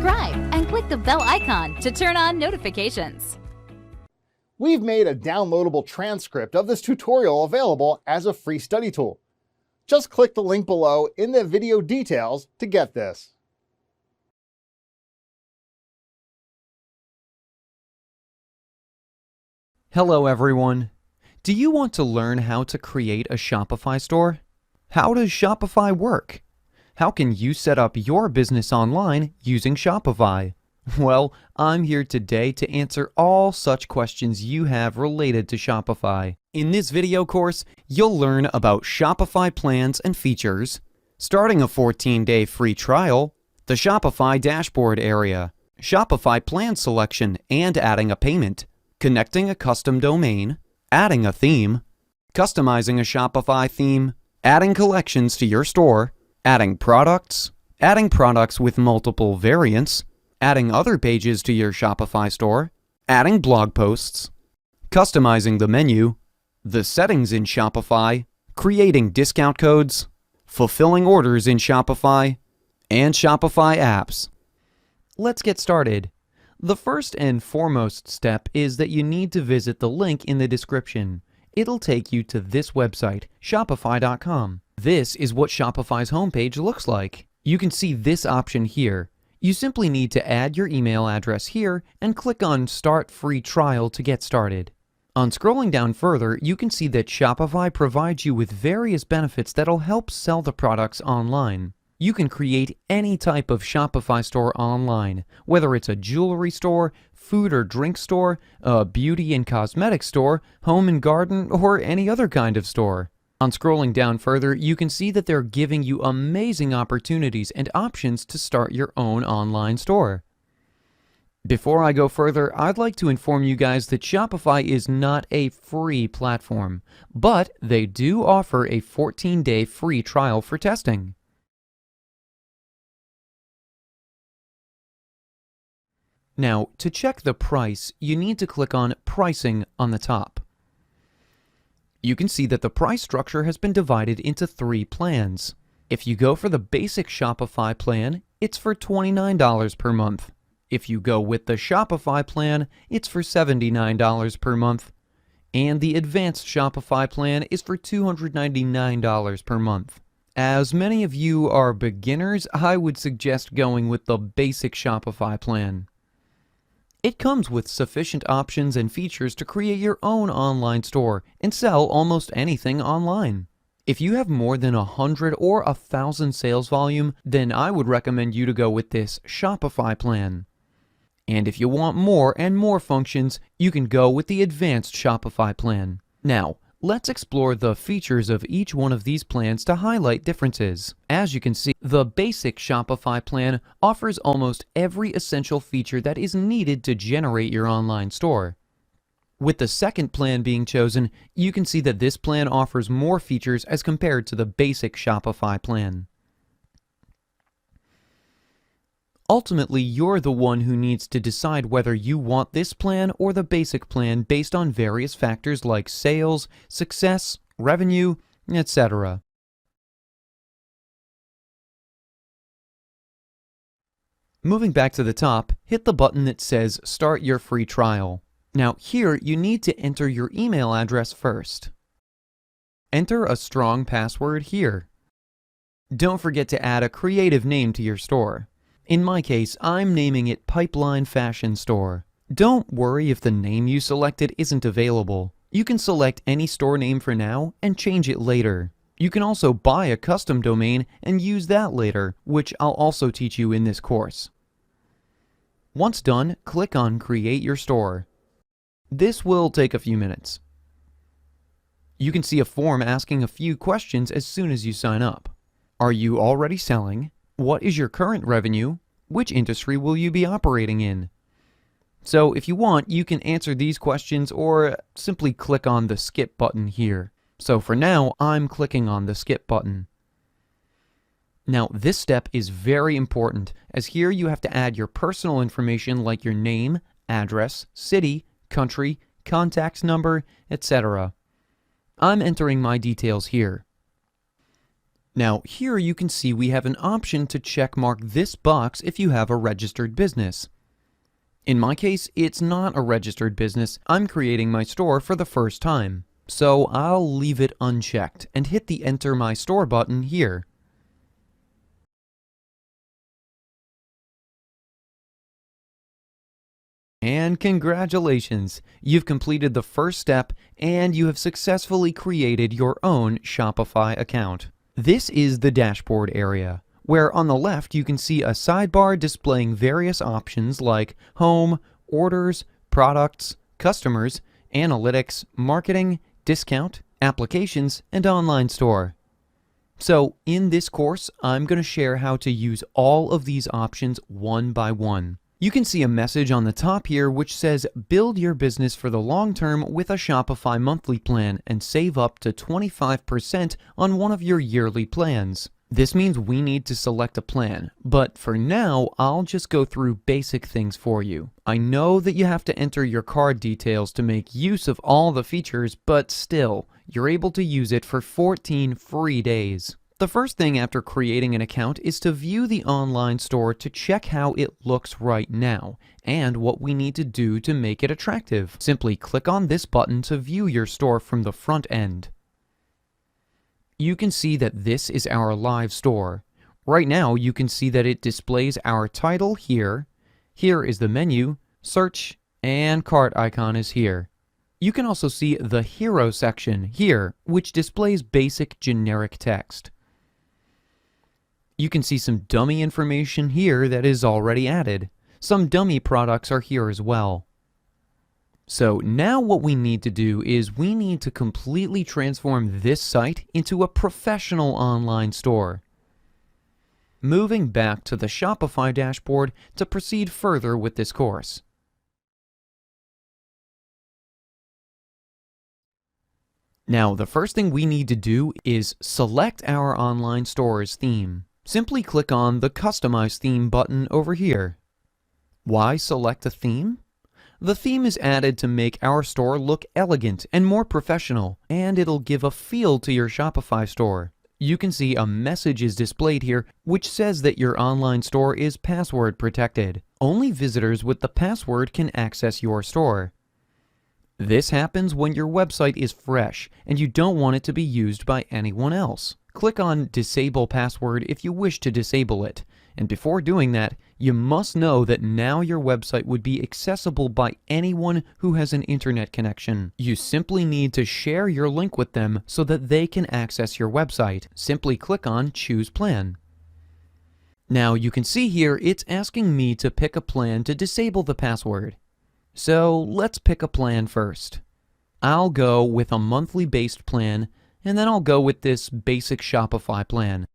subscribe and click the bell icon to turn on notifications. We've made a downloadable transcript of this tutorial available as a free study tool. Just click the link below in the video details to get this. Hello everyone. Do you want to learn how to create a Shopify store? How does Shopify work? How can you set up your business online using Shopify? Well, I'm here today to answer all such questions you have related to Shopify. In this video course, you'll learn about Shopify Plans and Features, starting a 14-day free trial, the Shopify Dashboard Area, Shopify Plan Selection and adding a payment, connecting a custom domain, adding a theme, customizing a Shopify theme, adding collections to your store, adding products with multiple variants, adding other pages to your Shopify store, adding blog posts, customizing the menu, the settings in Shopify, creating discount codes, fulfilling orders in Shopify, and Shopify apps. Let's get started. The first and foremost step is that you need to visit the link in the description. It'll take you to this website, Shopify.com. This is what Shopify's homepage looks like. You can see this option here. You simply need to add your email address here and click on Start Free Trial to get started. On scrolling down further, you can see that Shopify provides you with various benefits that'll help sell the products online. You can create any type of Shopify store online, whether it's a jewelry store, food or drink store, a beauty and cosmetic store, home and garden, or any other kind of store. On scrolling down further, you can see that they're giving you amazing opportunities and options to start your own online store. Before I go further, I'd like to inform you guys that Shopify is not a free platform, but they do offer a 14-day free trial for testing. Now, to check the price, you need to click on Pricing on the top. You can see that the price structure has been divided into 3 plans. If you go for the basic Shopify plan, it's for $29 per month. If you go with the Shopify plan, it's for $79 per month. And the advanced Shopify plan is for $299 per month. As many of you are beginners, I would suggest going with the basic Shopify plan. It comes with sufficient options and features to create your own online store and sell almost anything online. If you have more than 100 or 1,000 sales volume, then I would recommend you to go with this Shopify plan. And if you want more and more functions, you can go with the advanced Shopify plan. Now, let's explore the features of each one of these plans to highlight differences. As you can see, the basic Shopify plan offers almost every essential feature that is needed to generate your online store. With the second plan being chosen, you can see that this plan offers more features as compared to the basic Shopify plan. Ultimately, you're the one who needs to decide whether you want this plan or the basic plan based on various factors like sales, success, revenue, etc. Moving back to the top, hit the button that says Start Your Free Trial. Now here, you need to enter your email address first. Enter a strong password here. Don't forget to add a creative name to your store. In my case, I'm naming it Pipeline Fashion Store. Don't worry if the name you selected isn't available. You can select any store name for now and change it later. You can also buy a custom domain and use that later, which I'll also teach you in this course. Once done, click on Create Your Store. This will take a few minutes. You can see a form asking a few questions as soon as you sign up. Are you already selling? What is your current revenue? Which industry will you be operating in? So if you want, you can answer these questions or simply click on the skip button here. So for now, I'm clicking on the skip button. Now this step is very important, as here you have to add your personal information like your name, address, city, country, contact number, etc. I'm entering my details here. Now here you can see we have an option to check mark this box if you have a registered business. In my case, it's not a registered business. I'm creating my store for the first time. So I'll leave it unchecked and hit the Enter My Store button here. And congratulations! You've completed the first step and you have successfully created your own Shopify account. This is the dashboard area, where on the left you can see a sidebar displaying various options like Home, Orders, Products, Customers, Analytics, Marketing, Discount, Applications, and Online Store. So in this course, I'm going to share how to use all of these options one by one. You can see a message on the top here which says build your business for the long term with a Shopify monthly plan and save up to 25% on one of your yearly plans. This means we need to select a plan, but for now, I'll just go through basic things for you. I know that you have to enter your card details to make use of all the features, but still, you're able to use it for 14 free days. The first thing after creating an account is to view the online store to check how it looks right now and what we need to do to make it attractive. Simply click on this button to view your store from the front end. You can see that this is our live store. Right now, you can see that it displays our title here. Here is the menu, search, and cart icon is here. You can also see the Hero section here, which displays basic generic text. You can see some dummy information here that is already added. Some dummy products are here as well. So now what we need to do is we need to completely transform this site into a professional online store. Moving back to the Shopify dashboard to proceed further with this course. Now, the first thing we need to do is select our online store's theme. Simply click on the Customize Theme button over here. Why select a theme? The theme is added to make our store look elegant and more professional, and it'll give a feel to your Shopify store. You can see a message is displayed here which says that your online store is password protected. Only visitors with the password can access your store. This happens when your website is fresh and you don't want it to be used by anyone else. Click on Disable Password if you wish to disable it. And before doing that, you must know that now your website would be accessible by anyone who has an internet connection. You simply need to share your link with them so that they can access your website. Simply click on Choose Plan. Now you can see here it's asking me to pick a plan to disable the password. So let's pick a plan first. I'll go with a monthly based plan, and then I'll go with this basic Shopify plan.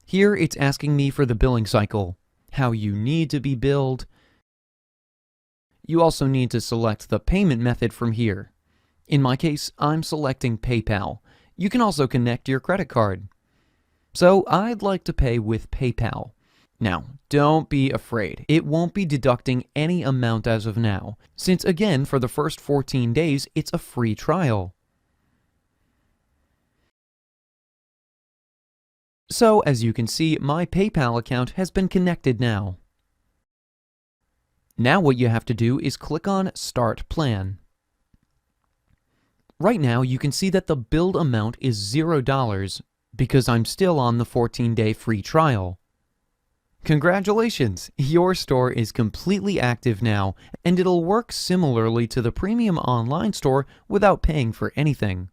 Here it's asking me for the billing cycle, how you need to be billed. You also need to select the payment method from here. In my case, I'm selecting PayPal. You can also connect your credit card. So I'd like to pay with PayPal. Now, don't be afraid. It won't be deducting any amount as of now, since again, for the first 14 days, it's a free trial. So, as you can see, my PayPal account has been connected now. Now what you have to do is click on Start Plan. Right now, you can see that the billed amount is $0 because I'm still on the 14-day free trial. Congratulations! Your store is completely active now, and it'll work similarly to the premium online store without paying for anything.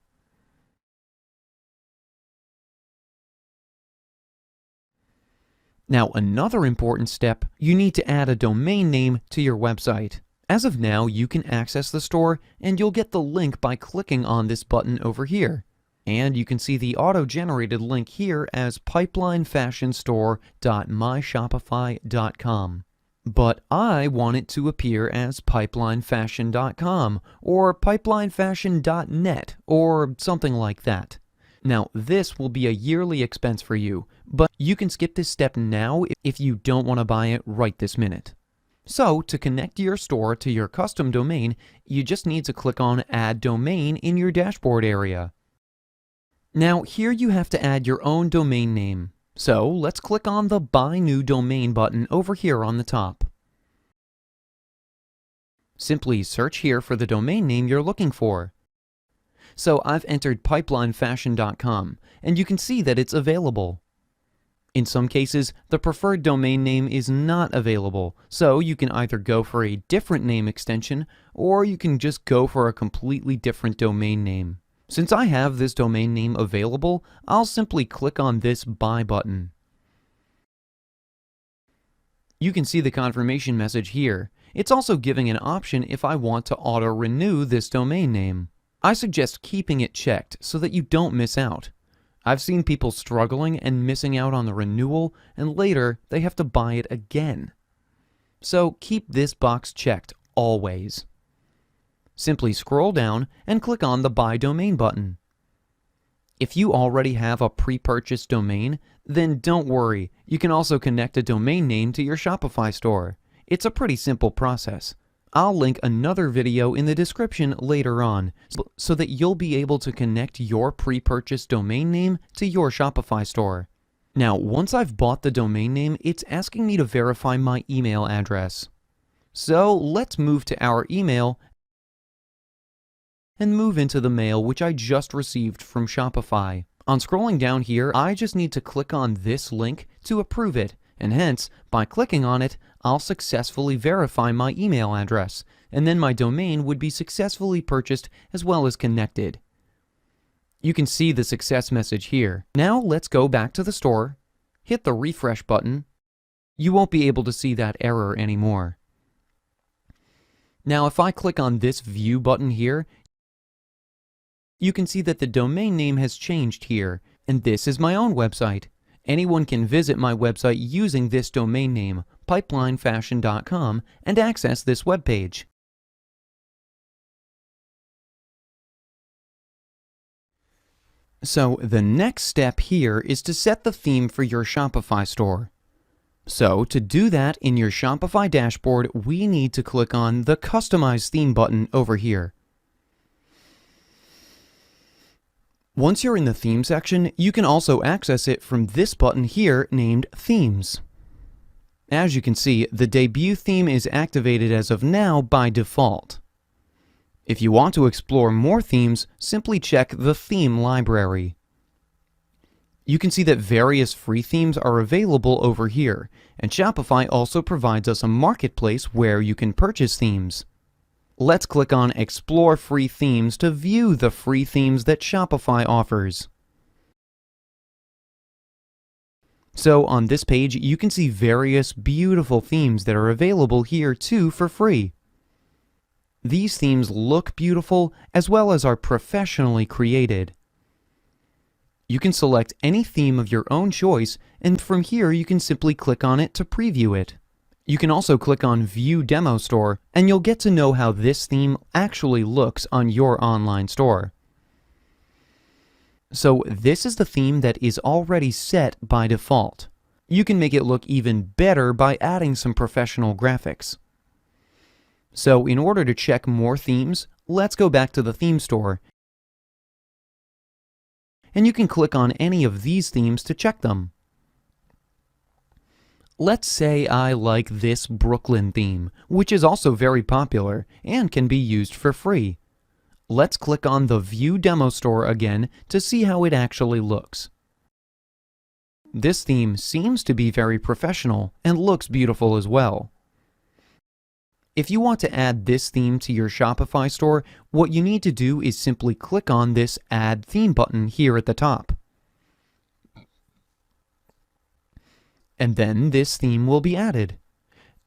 Now, another important step, you need to add a domain name to your website. As of now, you can access the store, and you'll get the link by clicking on this button over here. And you can see the auto-generated link here as pipelinefashionstore.myshopify.com. But I want it to appear as pipelinefashion.com or pipelinefashion.net or something like that. Now, this will be a yearly expense for you, but you can skip this step now if you don't want to buy it right this minute. So, to connect your store to your custom domain, you just need to click on Add Domain in your dashboard area. Now, here you have to add your own domain name. So, let's click on the Buy New Domain button over here on the top. Simply search here for the domain name you're looking for. So, I've entered pipelinefashion.com, and you can see that it's available. In some cases, the preferred domain name is not available, so you can either go for a different name extension, or you can just go for a completely different domain name. Since I have this domain name available, I'll simply click on this Buy button. You can see the confirmation message here. It's also giving an option if I want to auto-renew this domain name. I suggest keeping it checked so that you don't miss out. I've seen people struggling and missing out on the renewal, and later they have to buy it again. So keep this box checked always. Simply scroll down and click on the Buy Domain button. If you already have a pre-purchased domain, then don't worry, you can also connect a domain name to your Shopify store. It's a pretty simple process. I'll link another video in the description later on so that you'll be able to connect your pre-purchased domain name to your Shopify store. Now, once I've bought the domain name, it's asking me to verify my email address. So let's move to our email and move into the mail which I just received from Shopify. On scrolling down here, I just need to click on this link to approve it, and hence, by clicking on it, I'll successfully verify my email address, and then my domain would be successfully purchased as well as connected. You can see the success message here. Now let's go back to the store, hit the refresh button. You won't be able to see that error anymore. Now if I click on this View button here, you can see that the domain name has changed here, and this is my own website. Anyone can visit my website using this domain name, pipelinefashion.com, and access this webpage. So the next step here is to set the theme for your Shopify store. So to do that in your Shopify dashboard, we need to click on the Customize Theme button over here. Once you're in the theme section, you can also access it from this button here named Themes. As you can see, the debut theme is activated as of now by default. If you want to explore more themes, simply check the theme library. You can see that various free themes are available over here, and Shopify also provides us a marketplace where you can purchase themes. Let's click on Explore Free Themes to view the free themes that Shopify offers. So on this page, you can see various beautiful themes that are available here too for free. These themes look beautiful as well as are professionally created. You can select any theme of your own choice, and from here you can simply click on it to preview it. You can also click on View Demo Store, and you'll get to know how this theme actually looks on your online store. So this is the theme that is already set by default. You can make it look even better by adding some professional graphics. So in order to check more themes, let's go back to the theme store. And you can click on any of these themes to check them. Let's say I like this Brooklyn theme, which is also very popular and can be used for free. Let's click on the View Demo Store again to see how it actually looks. This theme seems to be very professional and looks beautiful as well. If you want to add this theme to your Shopify store, what you need to do is simply click on this Add Theme button here at the top. And then this theme will be added.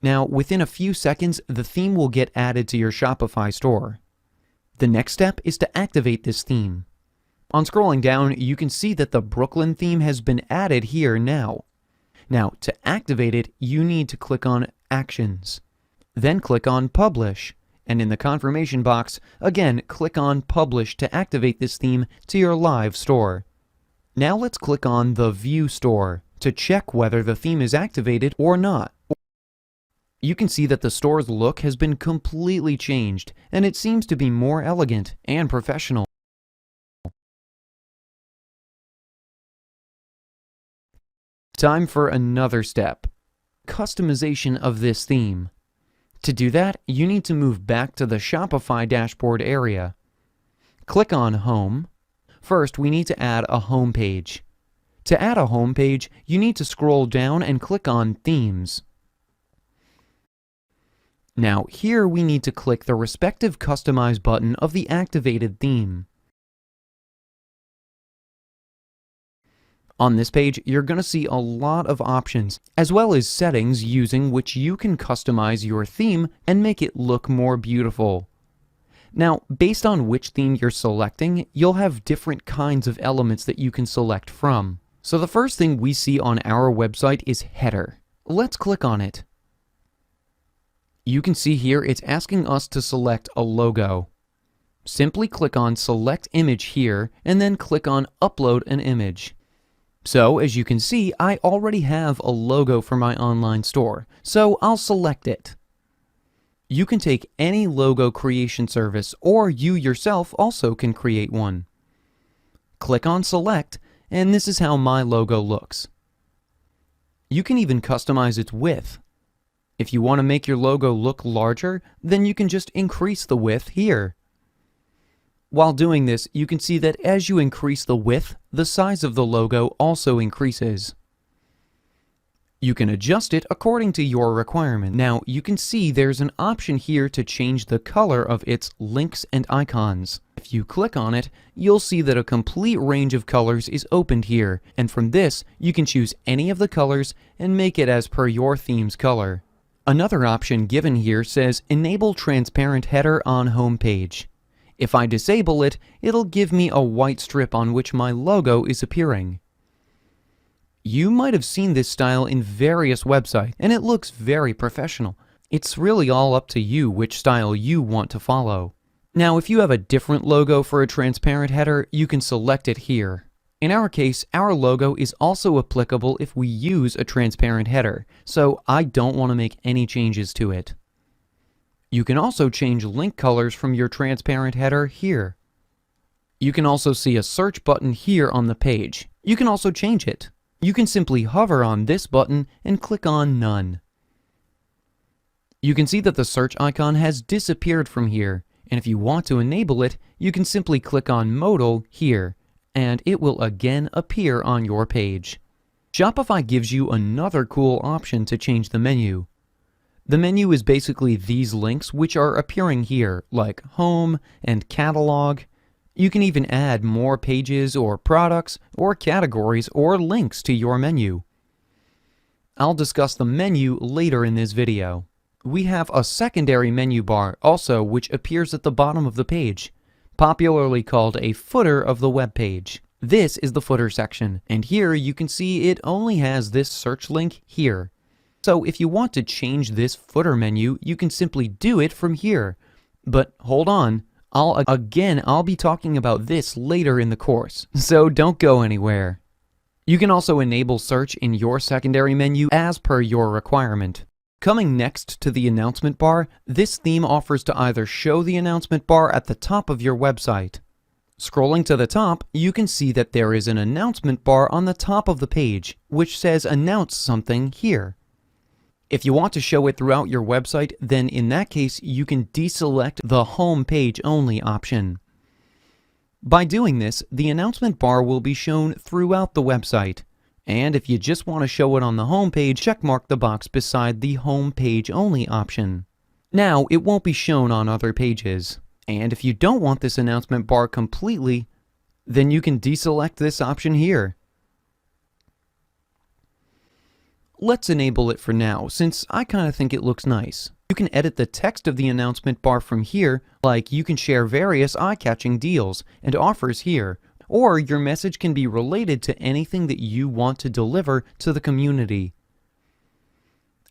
Now, within a few seconds, the theme will get added to your Shopify store. The next step is to activate this theme. On scrolling down, you can see that the Brooklyn theme has been added here now. Now, to activate it, you need to click on Actions. Then click on Publish. And in the confirmation box, again, click on Publish to activate this theme to your live store. Now let's click on the View Store to check whether the theme is activated or not. You can see that the store's look has been completely changed, and it seems to be more elegant and professional. Time for another step: customization of this theme. To do that, you need to move back to the Shopify Dashboard Area. Click on Home. First, we need to add a home page. To add a home page, you need to scroll down and click on Themes. Now, here we need to click the respective Customize button of the activated theme. On this page, you're going to see a lot of options, as well as settings using which you can customize your theme and make it look more beautiful. Now, based on which theme you're selecting, you'll have different kinds of elements that you can select from. So the first thing we see on our website is header. Let's click on it. You can see here it's asking us to select a logo. Simply click on Select Image here, and then click on Upload an Image. So, as you can see, I already have a logo for my online store, so I'll select it. You can take any logo creation service, or you yourself also can create one. Click on Select, and this is how my logo looks. You can even customize its width. If you want to make your logo look larger, then you can just increase the width here. While doing this, you can see that as you increase the width, the size of the logo also increases. You can adjust it according to your requirement. Now, you can see there's an option here to change the color of its links and icons. If you click on it, you'll see that a complete range of colors is opened here, and from this, you can choose any of the colors and make it as per your theme's color. Another option given here says Enable Transparent Header on Home Page. If I disable it, it'll give me a white strip on which my logo is appearing. You might have seen this style in various websites, and it looks very professional. It's really all up to you which style you want to follow. Now, if you have a different logo for a transparent header, you can select it here. In our case, our logo is also applicable if we use a transparent header, so I don't want to make any changes to it. You can also change link colors from your transparent header here. You can also see a search button here on the page. You can also change it. You can simply hover on this button and click on None. You can see that the search icon has disappeared from here, and if you want to enable it, you can simply click on Modal here, and it will again appear on your page. Shopify gives you another cool option to change the menu. The menu is basically these links which are appearing here, like Home and Catalog. You can even add more pages or products or categories or links to your menu. I'll discuss the menu later in this video. We have a secondary menu bar also which appears at the bottom of the page, popularly called a footer of the web page. This is the footer section, and here you can see it only has this search link here. So if you want to change this footer menu, you can simply do it from here. But hold on, I'll be talking about this later in the course, so don't go anywhere. You can also enable search in your secondary menu as per your requirement. Coming next to the announcement bar, this theme offers to either show the announcement bar at the top of your website. Scrolling to the top, you can see that there is an announcement bar on the top of the page, which says Announce Something here. If you want to show it throughout your website, then in that case, you can deselect the Home Page Only option. By doing this, the announcement bar will be shown throughout the website. And if you just want to show it on the home page, checkmark the box beside the Home Page Only option. Now, it won't be shown on other pages. And if you don't want this announcement bar completely, then you can deselect this option here. Let's enable it for now, since I kind of think it looks nice. You can edit the text of the announcement bar from here, like you can share various eye-catching deals and offers here, or your message can be related to anything that you want to deliver to the community.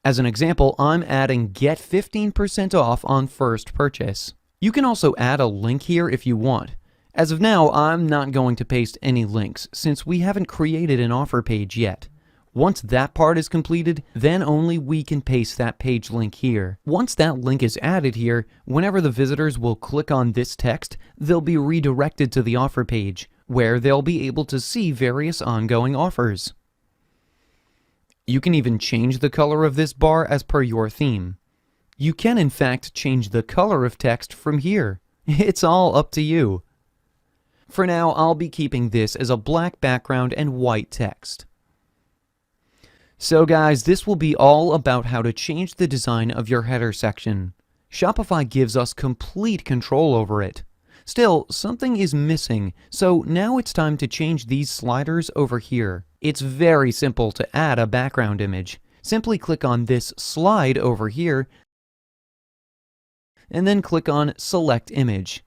As an example, I'm adding Get 15% off on first purchase. You can also add a link here if you want. As of now, I'm not going to paste any links, since we haven't created an offer page yet. Once that part is completed, then only we can paste that page link here. Once that link is added here, whenever the visitors will click on this text, they'll be redirected to the offer page, where they'll be able to see various ongoing offers. You can even change the color of this bar as per your theme. You can in fact change the color of text from here. It's all up to you. For now, I'll be keeping this as a black background and white text. So guys, this will be all about how to change the design of your header section. Shopify gives us complete control over it. Still, something is missing, so now it's time to change these sliders over here. It's very simple to add a background image. Simply click on this slide over here, and then click on Select Image.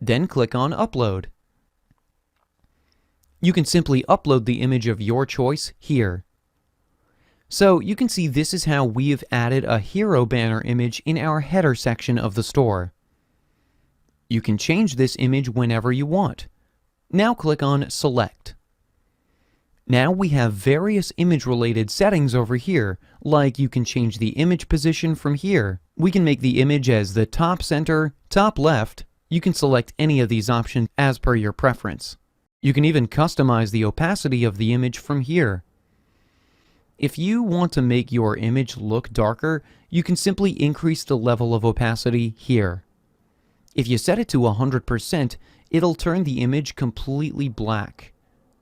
Then click on Upload. You can simply upload the image of your choice here. So you can see this is how we have added a hero banner image in our header section of the store. You can change this image whenever you want. Now click on Select. Now we have various image-related settings over here, like you can change the image position from here. We can make the image as the top center, top left. You can select any of these options as per your preference. You can even customize the opacity of the image from here. If you want to make your image look darker, you can simply increase the level of opacity here. If you set it to 100%, it'll turn the image completely black.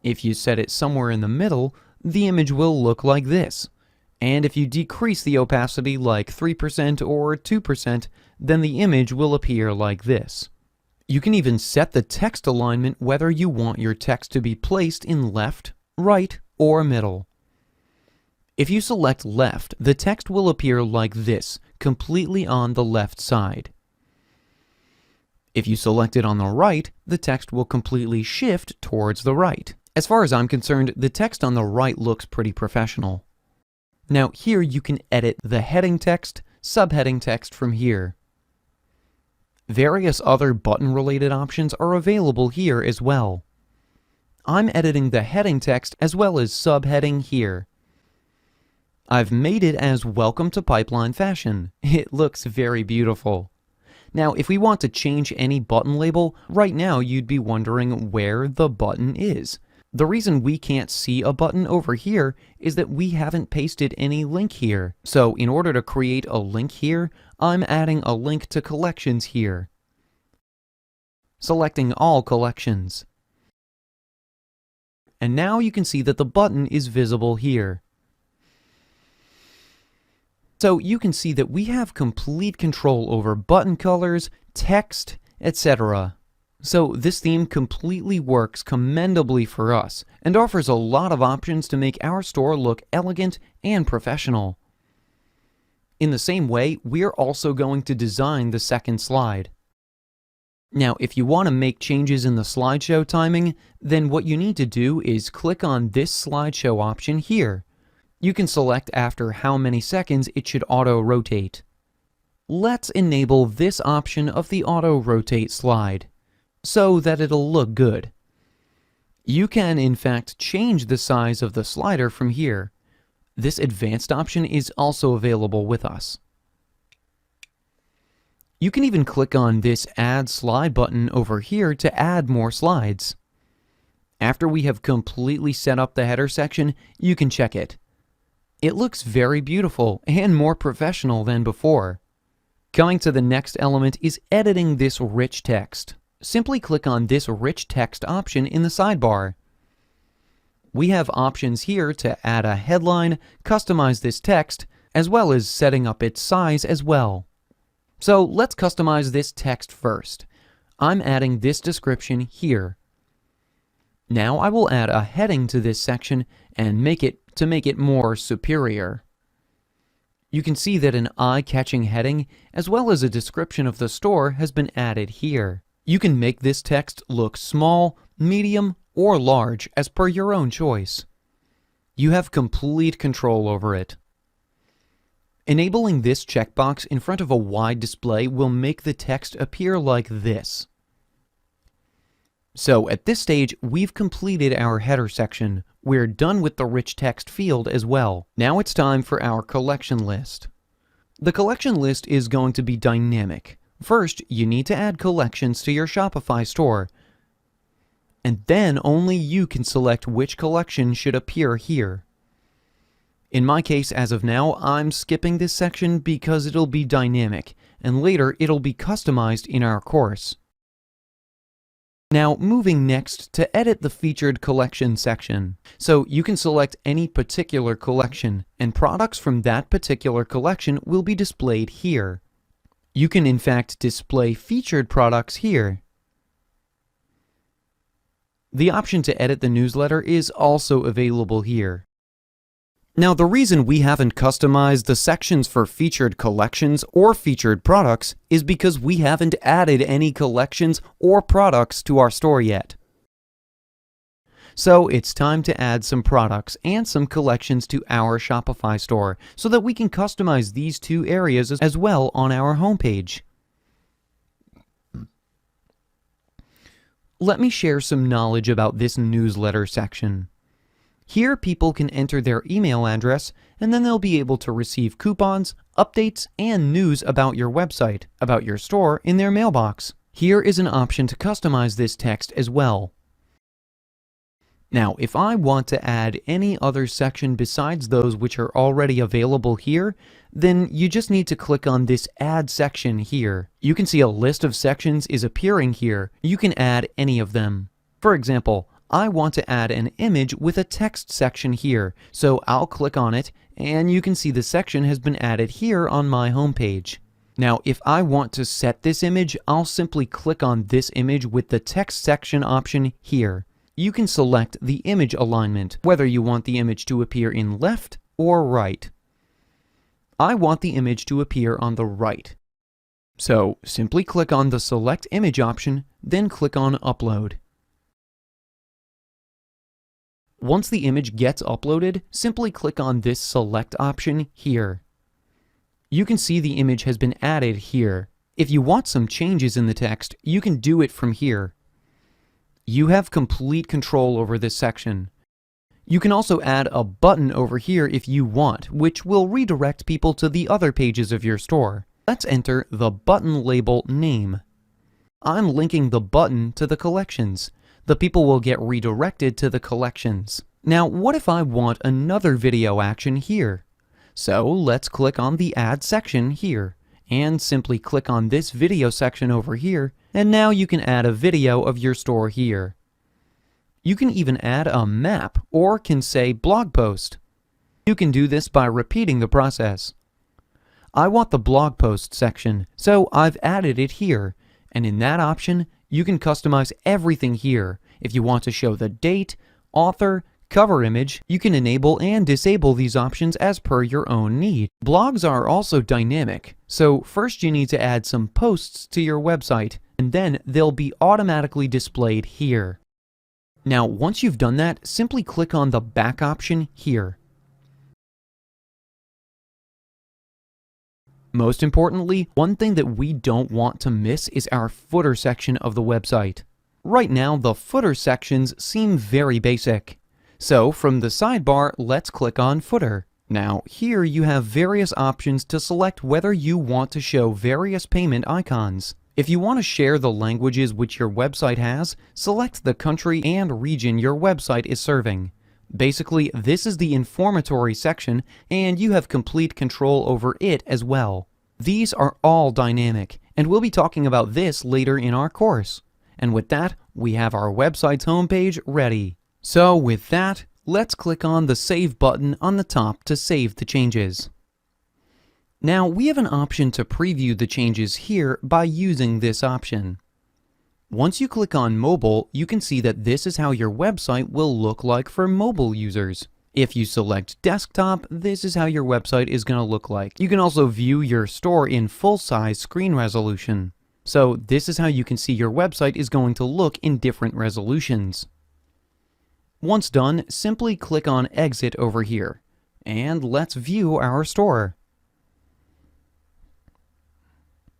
If you set it somewhere in the middle, the image will look like this. And if you decrease the opacity like 3% or 2%, then the image will appear like this. You can even set the text alignment whether you want your text to be placed in left, right, or middle. If you select left, the text will appear like this, completely on the left side. If you select it on the right, the text will completely shift towards the right. As far as I'm concerned, the text on the right looks pretty professional. Now here you can edit the heading text, subheading text from here. Various other button-related options are available here as well. I'm editing the heading text as well as subheading here. I've made it as Welcome to Pipeline Fashion. It looks very beautiful. Now, if we want to change any button label, right now you'd be wondering where the button is. The reason we can't see a button over here is that we haven't pasted any link here. So in order to create a link here, I'm adding a link to collections here. Selecting all collections. And now you can see that the button is visible here. So you can see that we have complete control over button colors, text, etc. So this theme completely works commendably for us and offers a lot of options to make our store look elegant and professional. In the same way, we're also going to design the second slide. Now, if you want to make changes in the slideshow timing, then what you need to do is click on this slideshow option here. You can select after how many seconds it should auto-rotate. Let's enable this option of the auto-rotate slide, so that it'll look good. You can, in fact, change the size of the slider from here. This advanced option is also available with us. You can even click on this Add Slide button over here to add more slides. After we have completely set up the header section, you can check it. It looks very beautiful and more professional than before. Coming to the next element is editing this rich text. Simply click on this rich text option in the sidebar. We have options here to add a headline, customize this text, as well as setting up its size as well. So let's customize this text first. I'm adding this description here. Now I will add a heading to this section and make it more superior. You can see that an eye-catching heading as well as a description of the store has been added here. You can make this text look small, medium, or large as per your own choice. You have complete control over it. Enabling this checkbox in front of a wide display will make the text appear like this. So at this stage, we've completed our header section. We're done with the rich text field as well. Now it's time for our collection list. The collection list is going to be dynamic. First, you need to add collections to your Shopify store. And then only you can select which collection should appear here. In my case, as of now, I'm skipping this section because it'll be dynamic, and later it'll be customized in our course. Now, moving next to edit the featured collection section. So you can select any particular collection, and products from that particular collection will be displayed here. You can in fact display featured products here. The option to edit the newsletter is also available here. Now, the reason we haven't customized the sections for featured collections or featured products is because we haven't added any collections or products to our store yet. So it's time to add some products and some collections to our Shopify store so that we can customize these two areas as well on our homepage. Let me share some knowledge about this newsletter section. Here, people can enter their email address, and then they'll be able to receive coupons, updates, and news about your website, about your store in their mailbox. Here is an option to customize this text as well. Now, if I want to add any other section besides those which are already available here, then you just need to click on this Add section here. You can see a list of sections is appearing here. You can add any of them. For example, I want to add an image with a text section here, so I'll click on it, and you can see the section has been added here on my homepage. Now, if I want to set this image, I'll simply click on this image with the text section option here. You can select the image alignment, whether you want the image to appear in left or right. I want the image to appear on the right. So simply click on the Select Image option, then click on Upload. Once the image gets uploaded, simply click on this Select option here. You can see the image has been added here. If you want some changes in the text, you can do it from here. You have complete control over this section. You can also add a button over here if you want, which will redirect people to the other pages of your store. Let's enter the button label name. I'm linking the button to the collections. The people will get redirected to the collections. Now, what if I want another video action here? So let's click on the Add section here, and simply click on this video section over here, and now you can add a video of your store here. You can even add a map, or can say blog post. You can do this by repeating the process. I want the blog post section, so I've added it here, and in that option, you can customize everything here. If you want to show the date, author, cover image, you can enable and disable these options as per your own need. Blogs are also dynamic, so first you need to add some posts to your website, and then they'll be automatically displayed here. Now, once you've done that, simply click on the back option here. Most importantly, one thing that we don't want to miss is our footer section of the website. Right now, the footer sections seem very basic. So from the sidebar, let's click on Footer. Now, here you have various options to select whether you want to show various payment icons. If you want to share the languages which your website has, select the country and region your website is serving. Basically, this is the informatory section, and you have complete control over it as well. These are all dynamic, and we'll be talking about this later in our course. And with that, we have our website's homepage ready. So with that, let's click on the Save button on the top to save the changes. Now, we have an option to preview the changes here by using this option. Once you click on Mobile, you can see that this is how your website will look like for mobile users. If you select Desktop, this is how your website is going to look like. You can also view your store in full-size screen resolution. So this is how you can see your website is going to look in different resolutions. Once done, simply click on Exit over here, and let's view our store.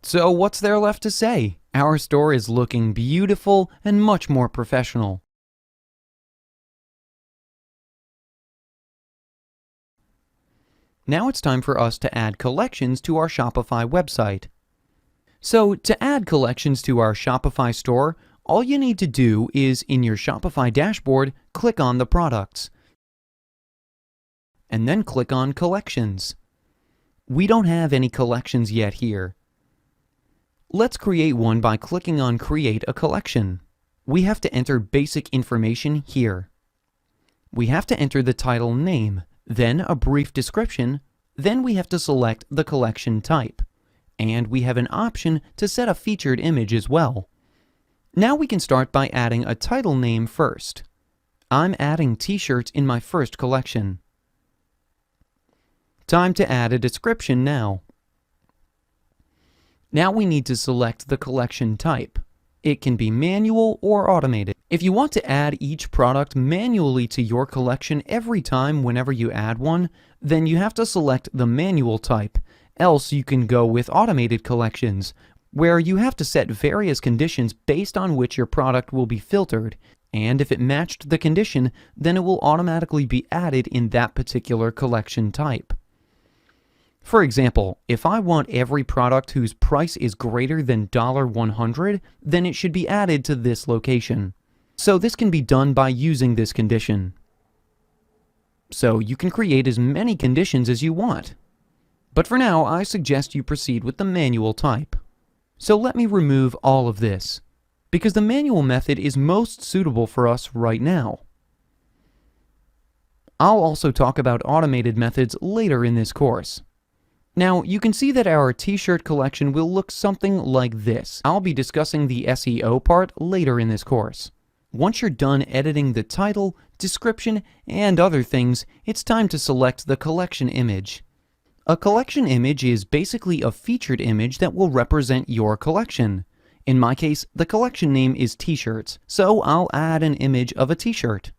So what's there left to say? Our store is looking beautiful and much more professional. Now it's time for us to add collections to our Shopify website. So to add collections to our Shopify store, all you need to do is in your Shopify dashboard, click on the products, and then click on collections. We don't have any collections yet here. Let's create one by clicking on Create a Collection. We have to enter basic information here. We have to enter the title name, then a brief description, then we have to select the collection type, and we have an option to set a featured image as well. Now we can start by adding a title name first. I'm adding t-shirts in my first collection. Time to add a description now. Now we need to select the collection type. It can be manual or automated. If you want to add each product manually to your collection every time whenever you add one, then you have to select the manual type. Else you can go with automated collections, where you have to set various conditions based on which your product will be filtered, and if it matched the condition, then it will automatically be added in that particular collection type. For example, if I want every product whose price is greater than $100, then it should be added to this location. So this can be done by using this condition. So you can create as many conditions as you want. But for now, I suggest you proceed with the manual type. So let me remove all of this, because the manual method is most suitable for us right now. I'll also talk about automated methods later in this course. Now, you can see that our t-shirt collection will look something like this. I'll be discussing the SEO part later in this course. Once you're done editing the title, description, and other things, it's time to select the collection image. A collection image is basically a featured image that will represent your collection. In my case, the collection name is t-shirts, so I'll add an image of a t-shirt.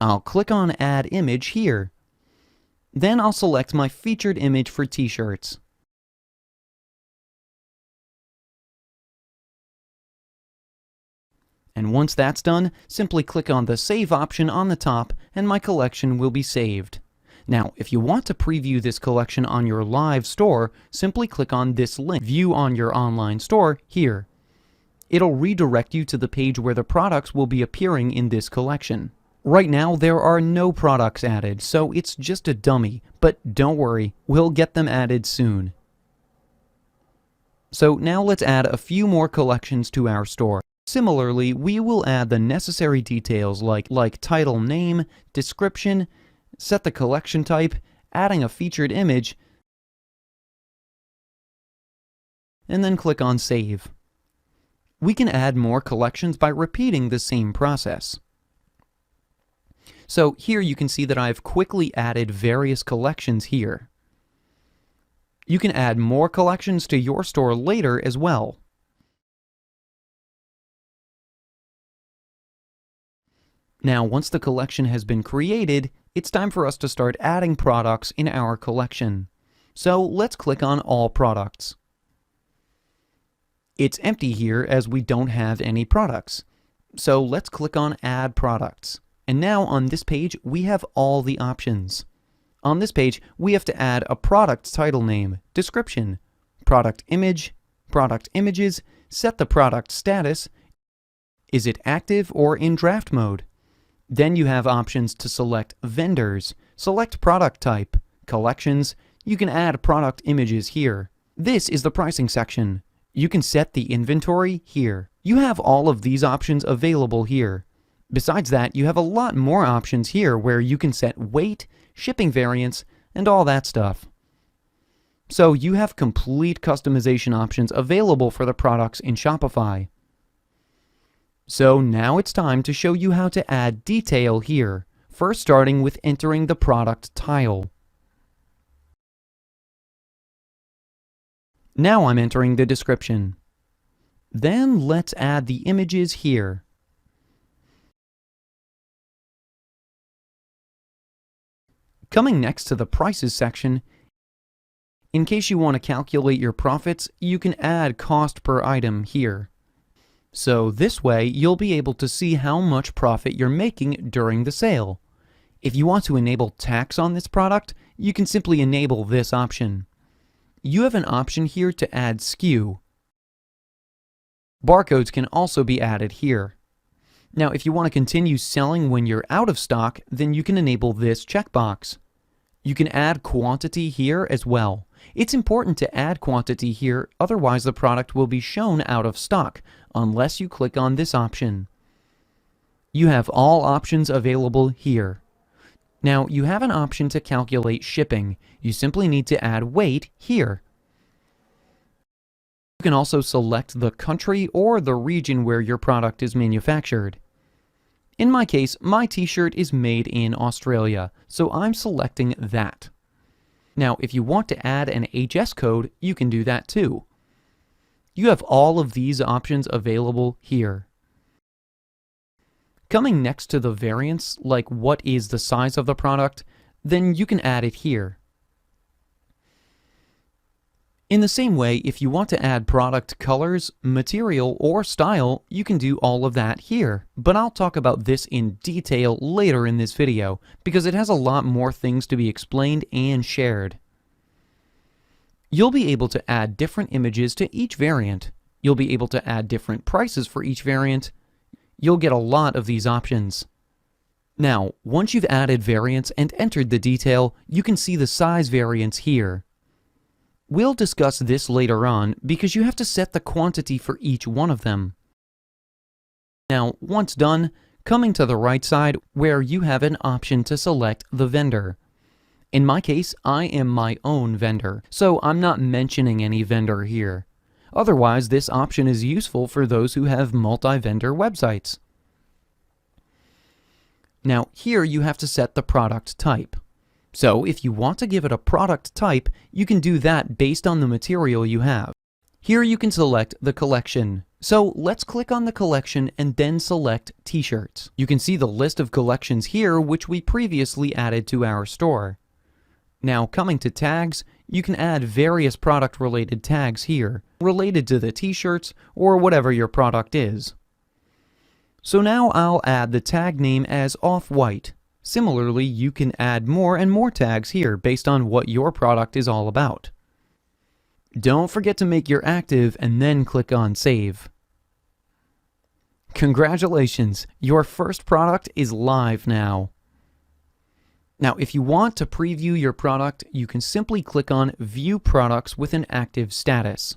I'll click on Add Image here. Then I'll select my featured image for t-shirts. And once that's done, simply click on the Save option on the top and my collection will be saved. Now, if you want to preview this collection on your live store, simply click on this link, View on your online store, here. It'll redirect you to the page where the products will be appearing in this collection. Right now, there are no products added, so it's just a dummy, but don't worry, we'll get them added soon. So now let's add a few more collections to our store. Similarly, we will add the necessary details like title name, description, set the collection type, adding a featured image, and then click on Save. We can add more collections by repeating the same process. So here you can see that I've quickly added various collections here. You can add more collections to your store later as well. Now, once the collection has been created, it's time for us to start adding products in our collection. So let's click on All Products. It's empty here as we don't have any products. So let's click on Add Products. And now on this page, we have all the options. On this page, we have to add a product title name, description, product image, product images, set the product status, is it active or in draft mode? Then you have options to select vendors, select product type, collections, you can add product images here. This is the pricing section. You can set the inventory here. You have all of these options available here. Besides that, you have a lot more options here where you can set weight, shipping variants, and all that stuff. So you have complete customization options available for the products in Shopify. So now it's time to show you how to add detail here, first starting with entering the product tile. Now I'm entering the description. Then let's add the images here. Coming next to the prices section, in case you want to calculate your profits, you can add cost per item here. So this way, you'll be able to see how much profit you're making during the sale. If you want to enable tax on this product, you can simply enable this option. You have an option here to add SKU. Barcodes can also be added here. Now, if you want to continue selling when you're out of stock, then you can enable this checkbox. You can add quantity here as well. It's important to add quantity here, otherwise the product will be shown out of stock, unless you click on this option. You have all options available here. Now, you have an option to calculate shipping. You simply need to add weight here. You can also select the country or the region where your product is manufactured. In my case, my t-shirt is made in Australia, so I'm selecting that. Now, if you want to add an HS code, you can do that too. You have all of these options available here. Coming next to the variants, like what is the size of the product, then you can add it here. In the same way, if you want to add product colors, material, or style, you can do all of that here. But I'll talk about this in detail later in this video, because it has a lot more things to be explained and shared. You'll be able to add different images to each variant. You'll be able to add different prices for each variant. You'll get a lot of these options. Now, once you've added variants and entered the detail, you can see the size variants here. We'll discuss this later on because you have to set the quantity for each one of them. Now, once done, coming to the right side where you have an option to select the vendor. In my case, I am my own vendor, so I'm not mentioning any vendor here. Otherwise, this option is useful for those who have multi-vendor websites. Now, here you have to set the product type. So, if you want to give it a product type, you can do that based on the material you have. Here you can select the collection. So, let's click on the collection and then select t-shirts. You can see the list of collections here which we previously added to our store. Now, coming to tags, you can add various product-related tags here, related to the t-shirts or whatever your product is. So now I'll add the tag name as Off-White. Similarly, you can add more and more tags here based on what your product is all about. Don't forget to make your active and then click on Save. Congratulations, your first product is live now. Now, if you want to preview your product, you can simply click on View Products with an active status.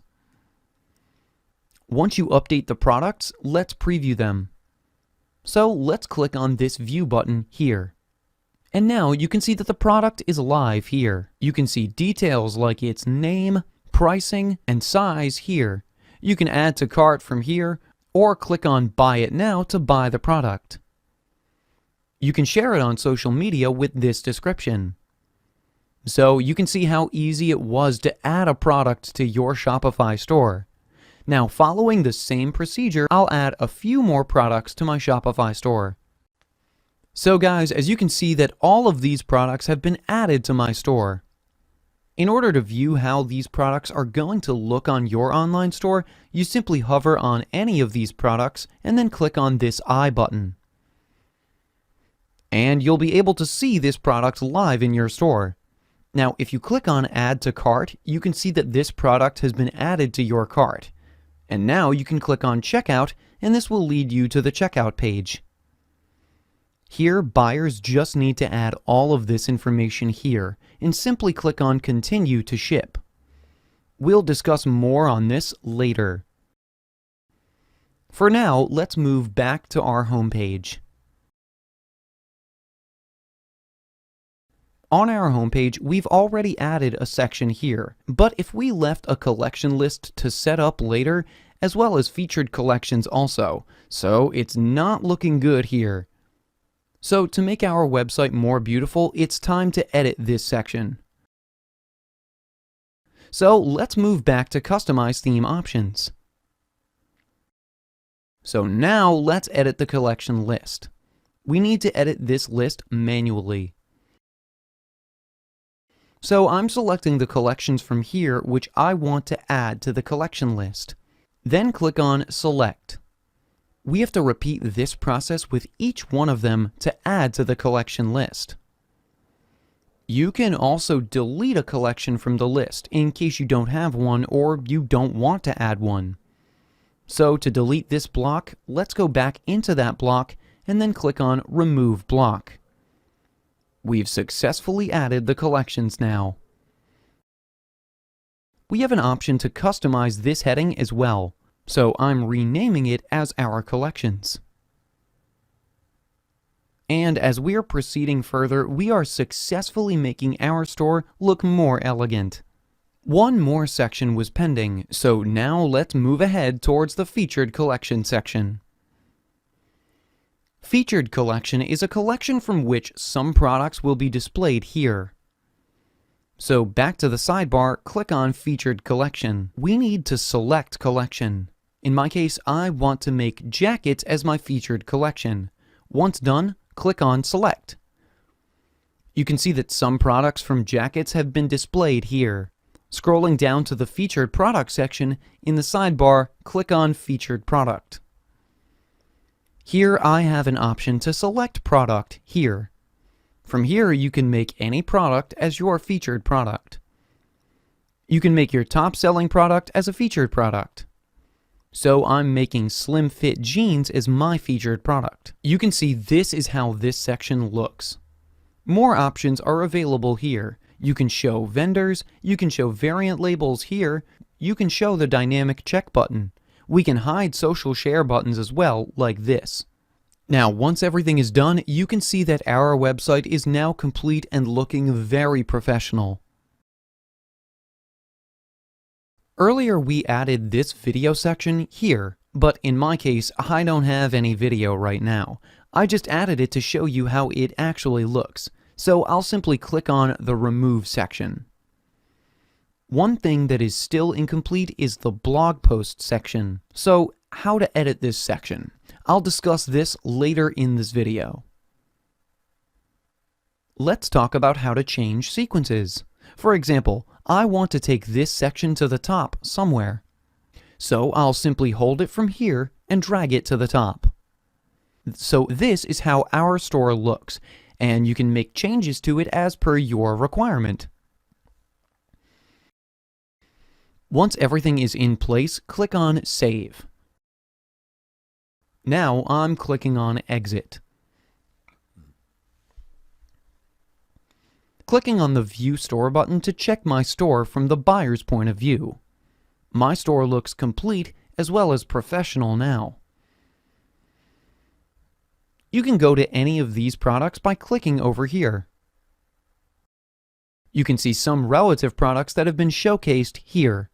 Once you update the products, let's preview them. So let's click on this View button here. And now you can see that the product is live here. You can see details like its name, pricing, and size here. You can add to cart from here, or click on Buy It Now to buy the product. You can share it on social media with this description. So you can see how easy it was to add a product to your Shopify store. Now, following the same procedure, I'll add a few more products to my Shopify store. So guys, as you can see that all of these products have been added to my store. In order to view how these products are going to look on your online store, you simply hover on any of these products and then click on this I button. And you'll be able to see this product live in your store. Now, if you click on Add to Cart, you can see that this product has been added to your cart. And now you can click on Checkout, and this will lead you to the checkout page. Here, buyers just need to add all of this information here, and simply click on Continue to Ship. We'll discuss more on this later. For now, let's move back to our homepage. On our homepage, we've already added a section here, but if we left a collection list to set up later, as well as featured collections also, so it's not looking good here. So to make our website more beautiful, it's time to edit this section. So let's move back to Customize Theme Options. So now let's edit the collection list. We need to edit this list manually. So I'm selecting the collections from here which I want to add to the collection list. Then click on Select. We have to repeat this process with each one of them to add to the collection list. You can also delete a collection from the list in case you don't have one or you don't want to add one. So to delete this block, let's go back into that block and then click on Remove Block. We've successfully added the collections now. We have an option to customize this heading as well, so I'm renaming it as Our Collections. And as we are proceeding further, we are successfully making our store look more elegant. One more section was pending, so now let's move ahead towards the Featured Collection section. Featured Collection is a collection from which some products will be displayed here. So back to the sidebar, click on Featured Collection. We need to select Collection. In my case, I want to make jackets as my featured collection. Once done, click on Select. You can see that some products from jackets have been displayed here. Scrolling down to the Featured Product section, in the sidebar, click on Featured Product. Here I have an option to select product here. From here you can make any product as your featured product. You can make your top selling product as a featured product. So I'm making slim fit jeans as my featured product. You can see this is how this section looks. More options are available here. You can show vendors, you can show variant labels here, you can show the dynamic check button. We can hide social share buttons as well, like this. Now, once everything is done, you can see that our website is now complete and looking very professional. Earlier we added this video section here, but in my case, I don't have any video right now. I just added it to show you how it actually looks, so I'll simply click on the Remove section. One thing that is still incomplete is the blog post section. So, how to edit this section? I'll discuss this later in this video. Let's talk about how to change sequences. For example, I want to take this section to the top somewhere. So I'll simply hold it from here and drag it to the top. So this is how our store looks, and you can make changes to it as per your requirement. Once everything is in place, click on Save. Now I'm clicking on Exit. Clicking on the View Store button to check my store from the buyer's point of view. My store looks complete as well as professional now. You can go to any of these products by clicking over here. You can see some relative products that have been showcased here.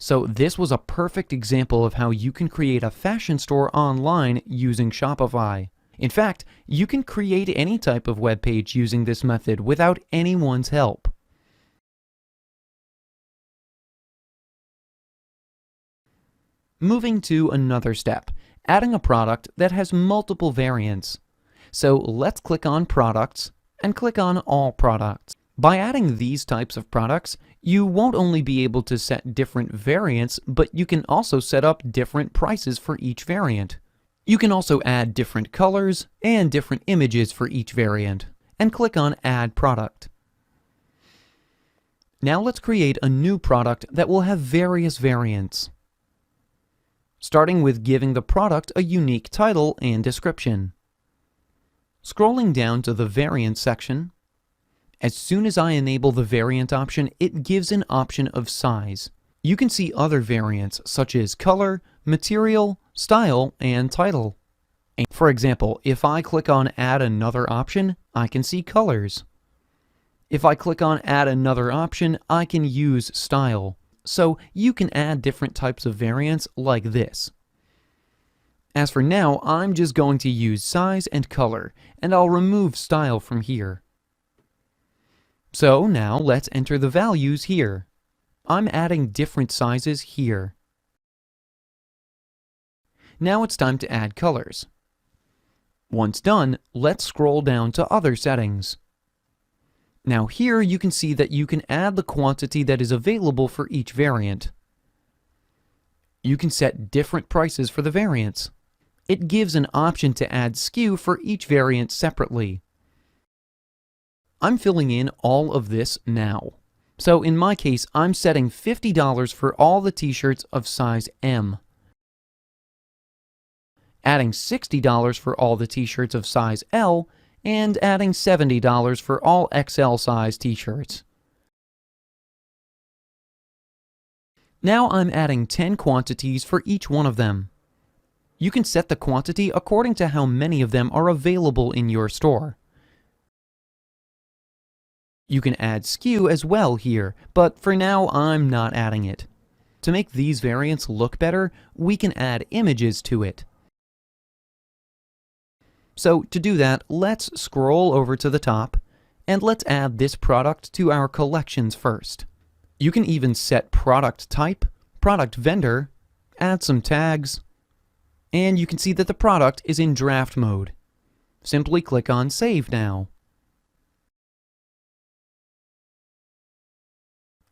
So this was a perfect example of how you can create a fashion store online using Shopify. In fact, you can create any type of web page using this method without anyone's help. Moving to another step, adding a product that has multiple variants. So let's click on Products and click on All Products. By adding these types of products, you won't only be able to set different variants, but you can also set up different prices for each variant. You can also add different colors and different images for each variant, and click on Add Product. Now let's create a new product that will have various variants. Starting with giving the product a unique title and description. Scrolling down to the Variant section, as soon as I enable the variant option, it gives an option of size. You can see other variants such as color, material, style, and title. For example, if I click on Add Another Option, I can see colors. If I click on Add Another Option, I can use style. So you can add different types of variants like this. As for now, I'm just going to use size and color, and I'll remove style from here. So now let's enter the values here. I'm adding different sizes here. Now it's time to add colors. Once done, let's scroll down to Other Settings. Now here you can see that you can add the quantity that is available for each variant. You can set different prices for the variants. It gives an option to add SKU for each variant separately. I'm filling in all of this now. So in my case, I'm setting $50 for all the t-shirts of size M, adding $60 for all the t-shirts of size L, and adding $70 for all XL size t-shirts. Now I'm adding 10 quantities for each one of them. You can set the quantity according to how many of them are available in your store. You can add SKU as well here, but for now I'm not adding it. To make these variants look better, we can add images to it. So to do that, let's scroll over to the top, and let's add this product to our collections first. You can even set product type, product vendor, add some tags, and you can see that the product is in draft mode. Simply click on Save now.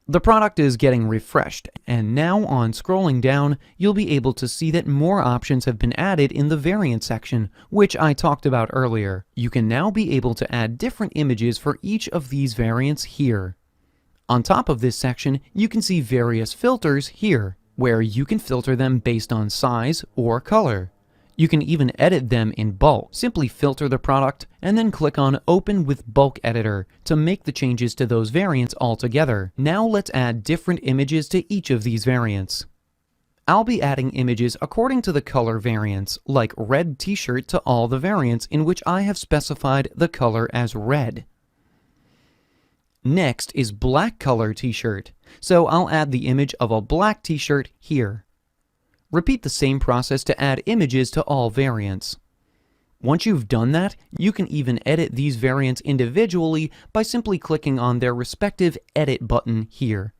The product is getting refreshed, and now on scrolling down, you'll be able to see that more options have been added in the variant section, which I talked about earlier. You can now be able to add different images for each of these variants here. On top of this section, you can see various filters here, where you can filter them based on size or color. You can even edit them in bulk. Simply filter the product and then click on Open with Bulk Editor to make the changes to those variants altogether. Now let's add different images to each of these variants. I'll be adding images according to the color variants, like red t-shirt to all the variants in which I have specified the color as red. Next is black color t-shirt, so I'll add the image of a black t-shirt here. Repeat the same process to add images to all variants. Once you've done that, you can even edit these variants individually by simply clicking on their respective Edit button here.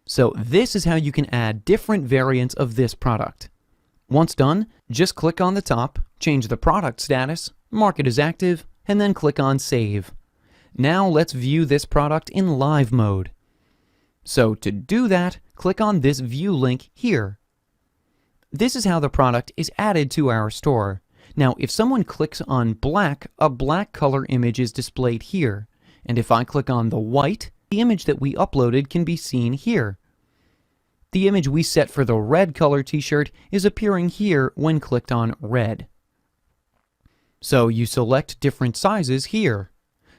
So this is how you can add different variants of this product. Once done, just click on the top, change the product status, mark it as active, and then click on Save. Now let's view this product in live mode. So to do that, click on this view link here. This is how the product is added to our store. Now, if someone clicks on black, a black color image is displayed here. And if I click on the white, the image that we uploaded can be seen here. The image we set for the red color t-shirt is appearing here when clicked on red. So you select different sizes here.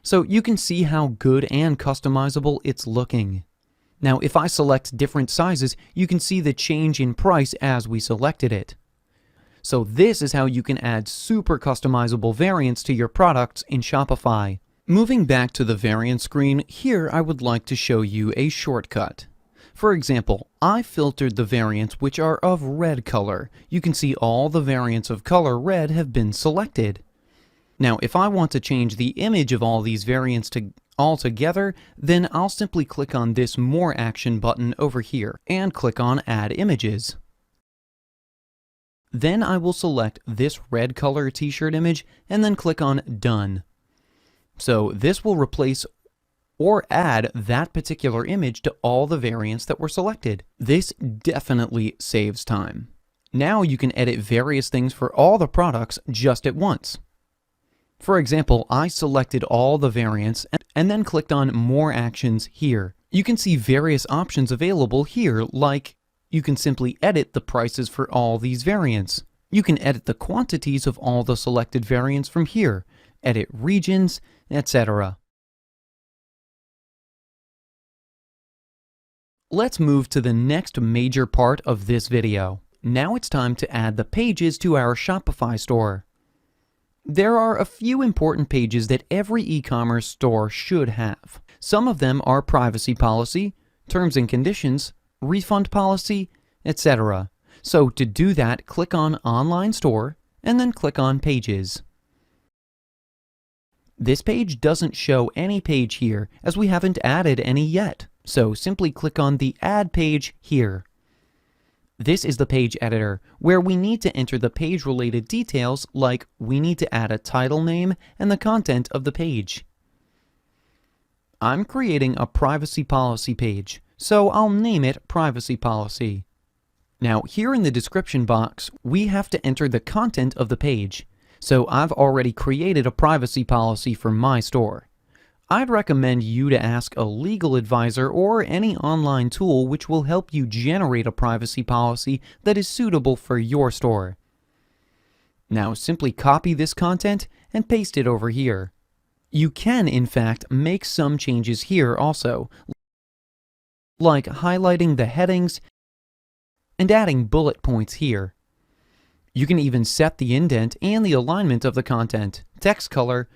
So you can see how good and customizable it's looking. Now, if I select different sizes, you can see the change in price as we selected it. So this is how you can add super customizable variants to your products in Shopify. Moving back to the variant screen, here I would like to show you a shortcut. For example, I filtered the variants which are of red color. You can see all the variants of color red have been selected. Now, if I want to change the image of all these variants all together, then I'll simply click on this More Action button over here and click on Add Images. Then I will select this red color t-shirt image and then click on Done. So this will replace or add that particular image to all the variants that were selected. This definitely saves time. Now you can edit various things for all the products just at once. For example, I selected all the variants and then clicked on More Actions here. You can see various options available here, like you can simply edit the prices for all these variants. You can edit the quantities of all the selected variants from here, edit regions, etc. Let's move to the next major part of this video. Now it's time to add the pages to our Shopify store. There are a few important pages that every e-commerce store should have. Some of them are privacy policy, terms and conditions, refund policy, etc. So to do that, click on Online Store and then click on Pages. This page doesn't show any page here as we haven't added any yet. So simply click on the Add Page here. This is the page editor, where we need to enter the page-related details like we need to add a title name and the content of the page. I'm creating a privacy policy page, so I'll name it Privacy Policy. Now, here in the description box, we have to enter the content of the page. So I've already created a privacy policy for my store. I'd recommend you to ask a legal advisor or any online tool which will help you generate a privacy policy that is suitable for your store. Now simply copy this content and paste it over here. You can, in fact, make some changes here also, like highlighting the headings and adding bullet points here. You can even set the indent and the alignment of the content, text color.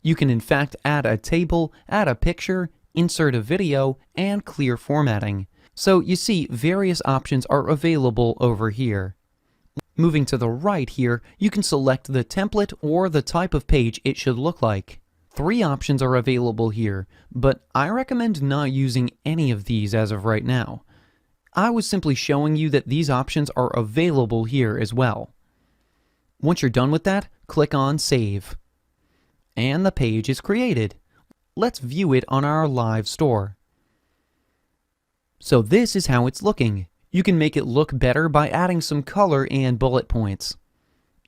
You can in fact add a table, add a picture, insert a video, and clear formatting. So you see, various options are available over here. Moving to the right here, you can select the template or the type of page it should look like. 3 options are available here, but I recommend not using any of these as of right now. I was simply showing you that these options are available here as well. Once you're done with that, click on Save. And the page is created. Let's view it on our live store. So this is how it's looking. You can make it look better by adding some color and bullet points.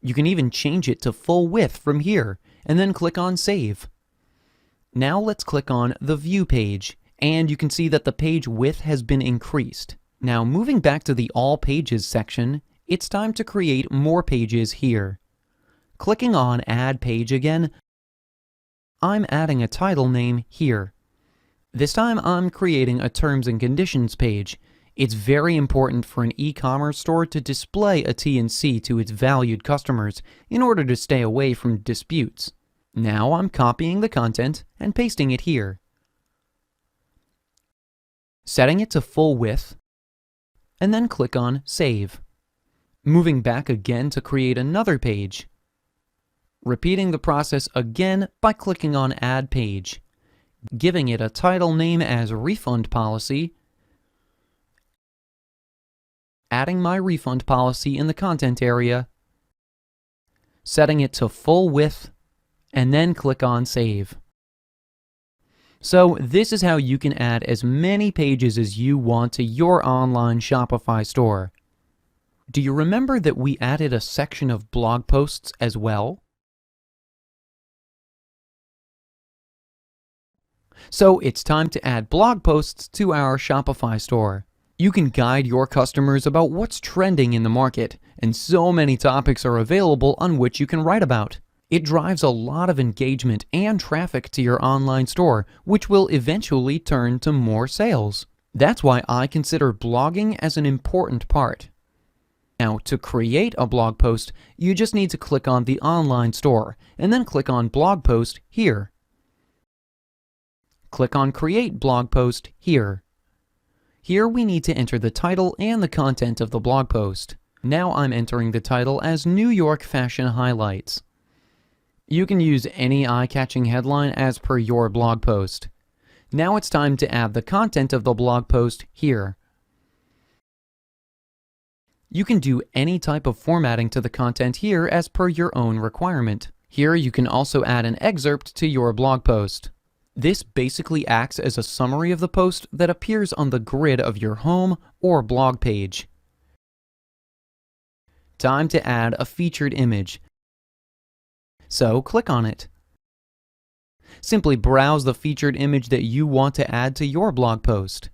You can even change it to full width from here, and then click on Save. Now let's click on the View page, and you can see that the page width has been increased. Now moving back to the All Pages section, it's time to create more pages here. Clicking on Add Page again, I'm adding a title name here. This time I'm creating a Terms and Conditions page. It's very important for an e-commerce store to display a T&C to its valued customers in order to stay away from disputes. Now I'm copying the content and pasting it here. Setting it to full width, and then click on Save. Moving back again to create another page. Repeating the process again by clicking on Add Page. Giving it a title name as Refund Policy. Adding my refund policy in the content area. Setting it to full width, and then click on Save. So this is how you can add as many pages as you want to your online Shopify store. Do you remember that we added a section of blog posts as well? So it's time to add blog posts to our Shopify store. You can guide your customers about what's trending in the market, and so many topics are available on which you can write about. It drives a lot of engagement and traffic to your online store, which will eventually turn to more sales. That's why I consider blogging as an important part. Now, to create a blog post, you just need to click on the online store, and then click on Blog Post here. Click on Create Blog Post here. Here we need to enter the title and the content of the blog post. Now I'm entering the title as New York Fashion Highlights. You can use any eye-catching headline as per your blog post. Now it's time to add the content of the blog post here. You can do any type of formatting to the content here as per your own requirement. Here you can also add an excerpt to your blog post. This basically acts as a summary of the post that appears on the grid of your home or blog page. Time to add a featured image. So click on it. Simply browse the featured image that you want to add to your blog post.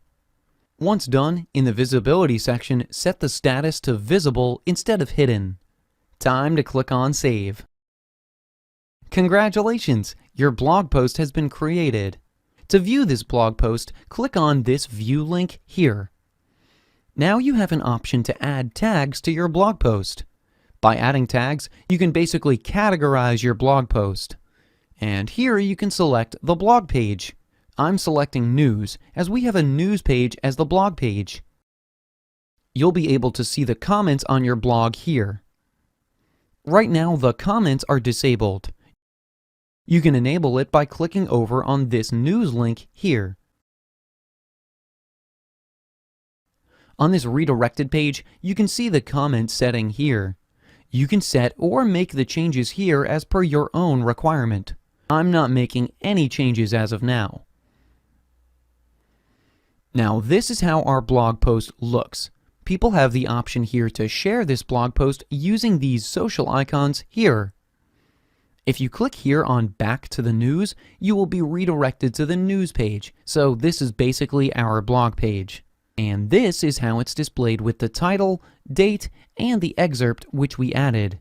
Once done, in the visibility section, set the status to visible instead of hidden. Time to click on Save. Congratulations! Your blog post has been created. To view this blog post, click on this View link here. Now you have an option to add tags to your blog post. By adding tags, you can basically categorize your blog post. And here you can select the blog page. I'm selecting News, as we have a news page as the blog page. You'll be able to see the comments on your blog here. Right now, the comments are disabled. You can enable it by clicking over on this news link here. On this redirected page, you can see the comment setting here. You can set or make the changes here as per your own requirement. I'm not making any changes as of now. Now, this is how our blog post looks. People have the option here to share this blog post using these social icons here. If you click here on Back to the News, you will be redirected to the news page. So this is basically our blog page. And this is how it's displayed with the title, date, and the excerpt which we added.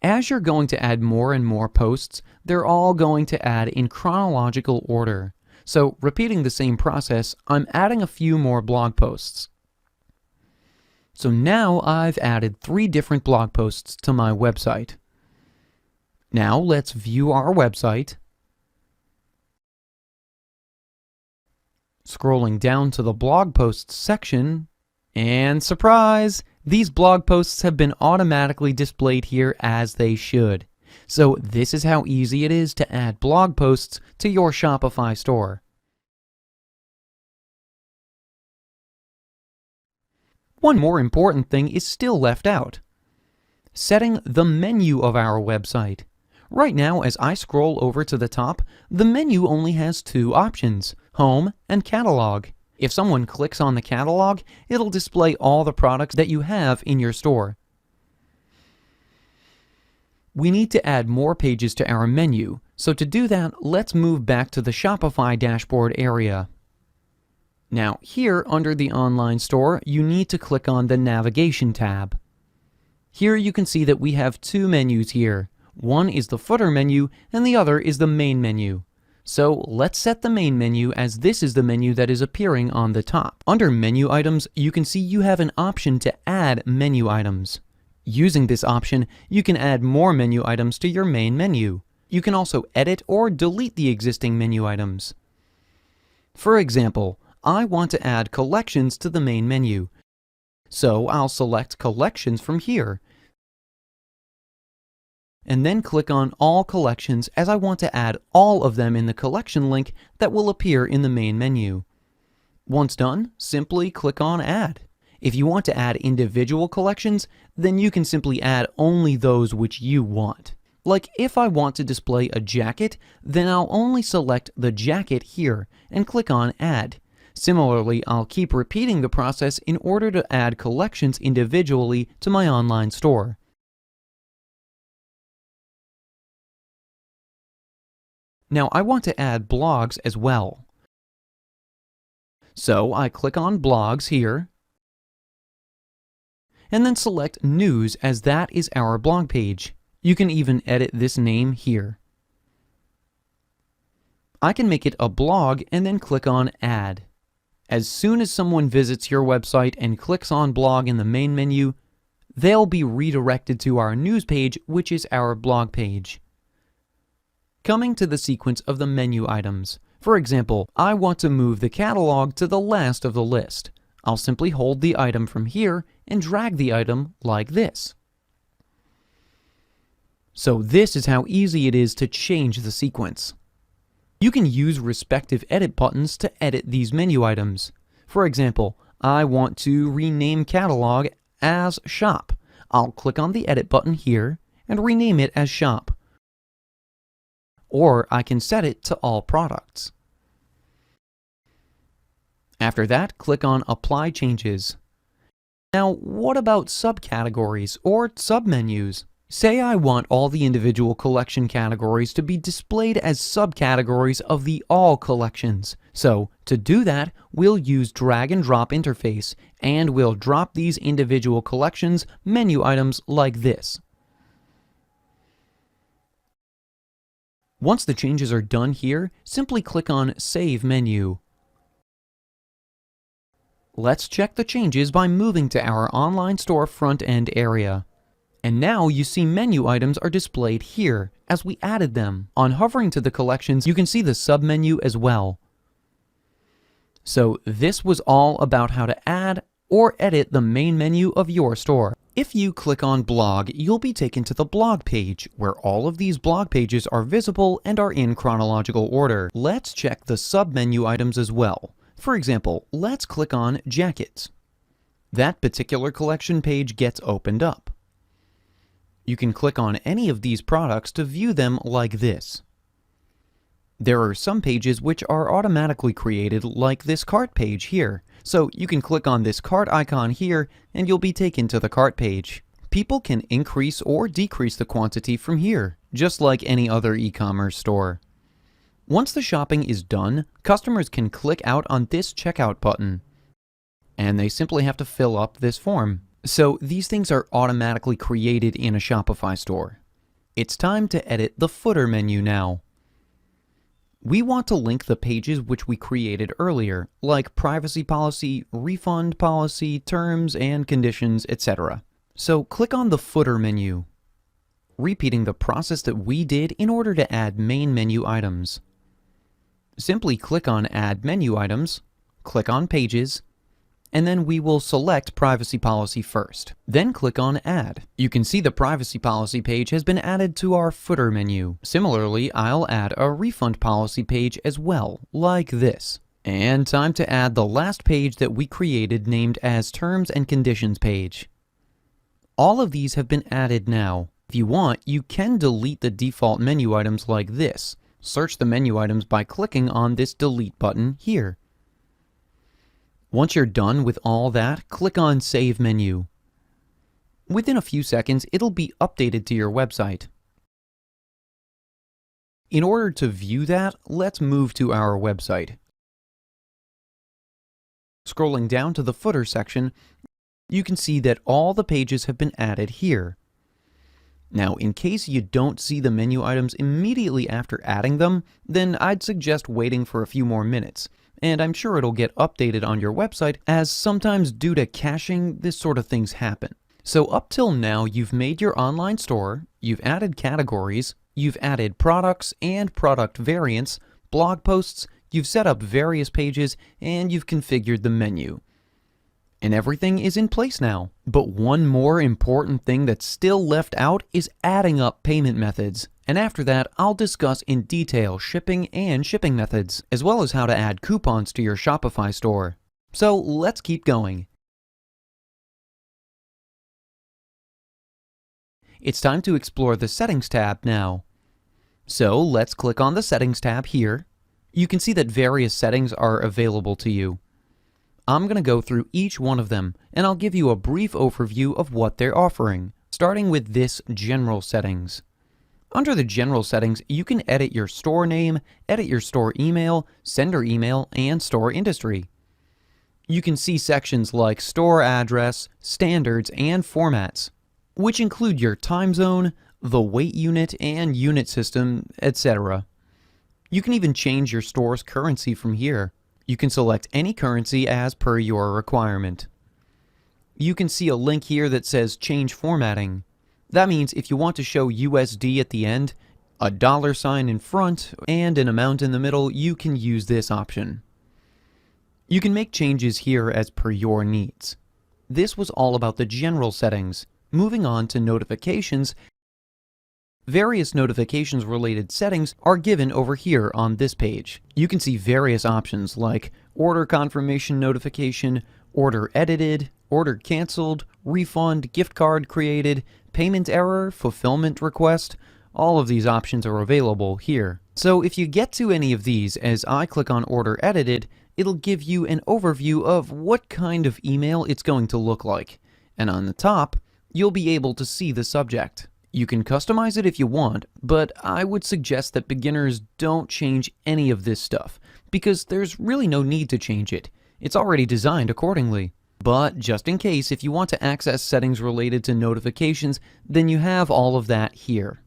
As you're going to add more and more posts, they're all going to add in chronological order. So repeating the same process, I'm adding a few more blog posts. So now I've added 3 different blog posts to my website. Now let's view our website. Scrolling down to the blog posts section, and surprise! These blog posts have been automatically displayed here as they should. So this is how easy it is to add blog posts to your Shopify store. One more important thing is still left out. Setting the menu of our website. Right now, as I scroll over to the top, the menu only has 2 options, Home and Catalog. If someone clicks on the catalog, it'll display all the products that you have in your store. We need to add more pages to our menu, so to do that, let's move back to the Shopify Dashboard Area. Now, here under the Online Store, you need to click on the Navigation tab. Here you can see that we have 2 menus here. One is the footer menu, and the other is the main menu. So let's set the main menu as this is the menu that is appearing on the top. Under menu items, you can see you have an option to add menu items. Using this option, you can add more menu items to your main menu. You can also edit or delete the existing menu items. For example, I want to add collections to the main menu. So I'll select collections from here, and then click on All Collections as I want to add all of them in the collection link that will appear in the main menu. Once done, simply click on Add. If you want to add individual collections, then you can simply add only those which you want. Like if I want to display a jacket, then I'll only select the jacket here and click on Add. Similarly, I'll keep repeating the process in order to add collections individually to my online store. Now I want to add blogs as well. So I click on Blogs here, and then select News as that is our blog page. You can even edit this name here. I can make it a blog and then click on Add. As soon as someone visits your website and clicks on Blog in the main menu, they'll be redirected to our news page, which is our blog page. Coming to the sequence of the menu items. For example, I want to move the catalog to the last of the list. I'll simply hold the item from here and drag the item like this. So this is how easy it is to change the sequence. You can use respective edit buttons to edit these menu items. For example, I want to rename catalog as Shop. I'll click on the edit button here and rename it as Shop. Or I can set it to all products. After that, click on Apply Changes. Now, what about subcategories or submenus? Say I want all the individual collection categories to be displayed as subcategories of the All collections. So, to do that, we'll use Drag and Drop interface, and we'll drop these individual collections menu items like this. Once the changes are done here, simply click on Save Menu. Let's check the changes by moving to our online store front-end area. And now you see menu items are displayed here, as we added them. On hovering to the collections, you can see the submenu as well. So this was all about how to add or edit the main menu of your store. If you click on Blog, you'll be taken to the blog page, where all of these blog pages are visible and are in chronological order. Let's check the submenu items as well. For example, let's click on Jackets. That particular collection page gets opened up. You can click on any of these products to view them like this. There are some pages which are automatically created, like this cart page here. So you can click on this cart icon here and you'll be taken to the cart page. People can increase or decrease the quantity from here. just like any other e-commerce store. Once the shopping is done, customers can click out on this checkout button, and they simply have to fill up this form. So these things are automatically created in a Shopify store. It's time to edit the footer menu now. We want to link the pages which we created earlier, like privacy policy, refund policy, terms and conditions, etc. So click on the footer menu, repeating the process that we did in order to add main menu items. Simply click on Add Menu Items, click on Pages, and then we will select Privacy Policy first. Then click on Add. You can see the Privacy Policy page has been added to our footer menu. Similarly, I'll add a Refund Policy page as well, like this. And time to add the last page that we created named as Terms and Conditions page. All of these have been added now. If you want, you can delete the default menu items like this. Search the menu items by clicking on this delete button here. Once you're done with all that, click on Save Menu. Within a few seconds, it'll be updated to your website. In order to view that, let's move to our website. Scrolling down to the footer section, you can see that all the pages have been added here. Now, in case you don't see the menu items immediately after adding them, then I'd suggest waiting for a few more minutes, and I'm sure it'll get updated on your website, as sometimes due to caching, this sort of things happen. So up till now, you've made your online store, you've added categories, you've added products and product variants, blog posts, you've set up various pages, and you've configured the menu. And everything is in place now. But one more important thing that's still left out is adding up payment methods. And after that, I'll discuss in detail shipping and shipping methods, as well as how to add coupons to your Shopify store. So let's keep going. It's time to explore the Settings tab now. So let's click on the Settings tab here. You can see that various settings are available to you. I'm going to go through each one of them, and I'll give you a brief overview of what they're offering, starting with this General Settings. Under the General Settings, you can edit your store name, edit your store email, sender email, and store industry. You can see sections like store address, standards, and formats, which include your time zone, the weight unit and unit system, etc. You can even change your store's currency from here. You can select any currency as per your requirement. You can see a link here that says Change Formatting. That means if you want to show USD at the end, a $ in front, and an amount in the middle, you can use this option. You can make changes here as per your needs. This was all about the general settings. Moving on to notifications, various notifications related settings are given over here on this page. You can see various options like order confirmation notification, order edited, order canceled, refund, gift card created, payment error, fulfillment request. All of these options are available here. So if you get to any of these, as I click on order edited, it'll give you an overview of what kind of email it's going to look like. And on the top, you'll be able to see the subject. You can customize it if you want, but I would suggest that beginners don't change any of this stuff, because there's really no need to change it. It's already designed accordingly. But just in case, if you want to access settings related to notifications, then you have all of that here.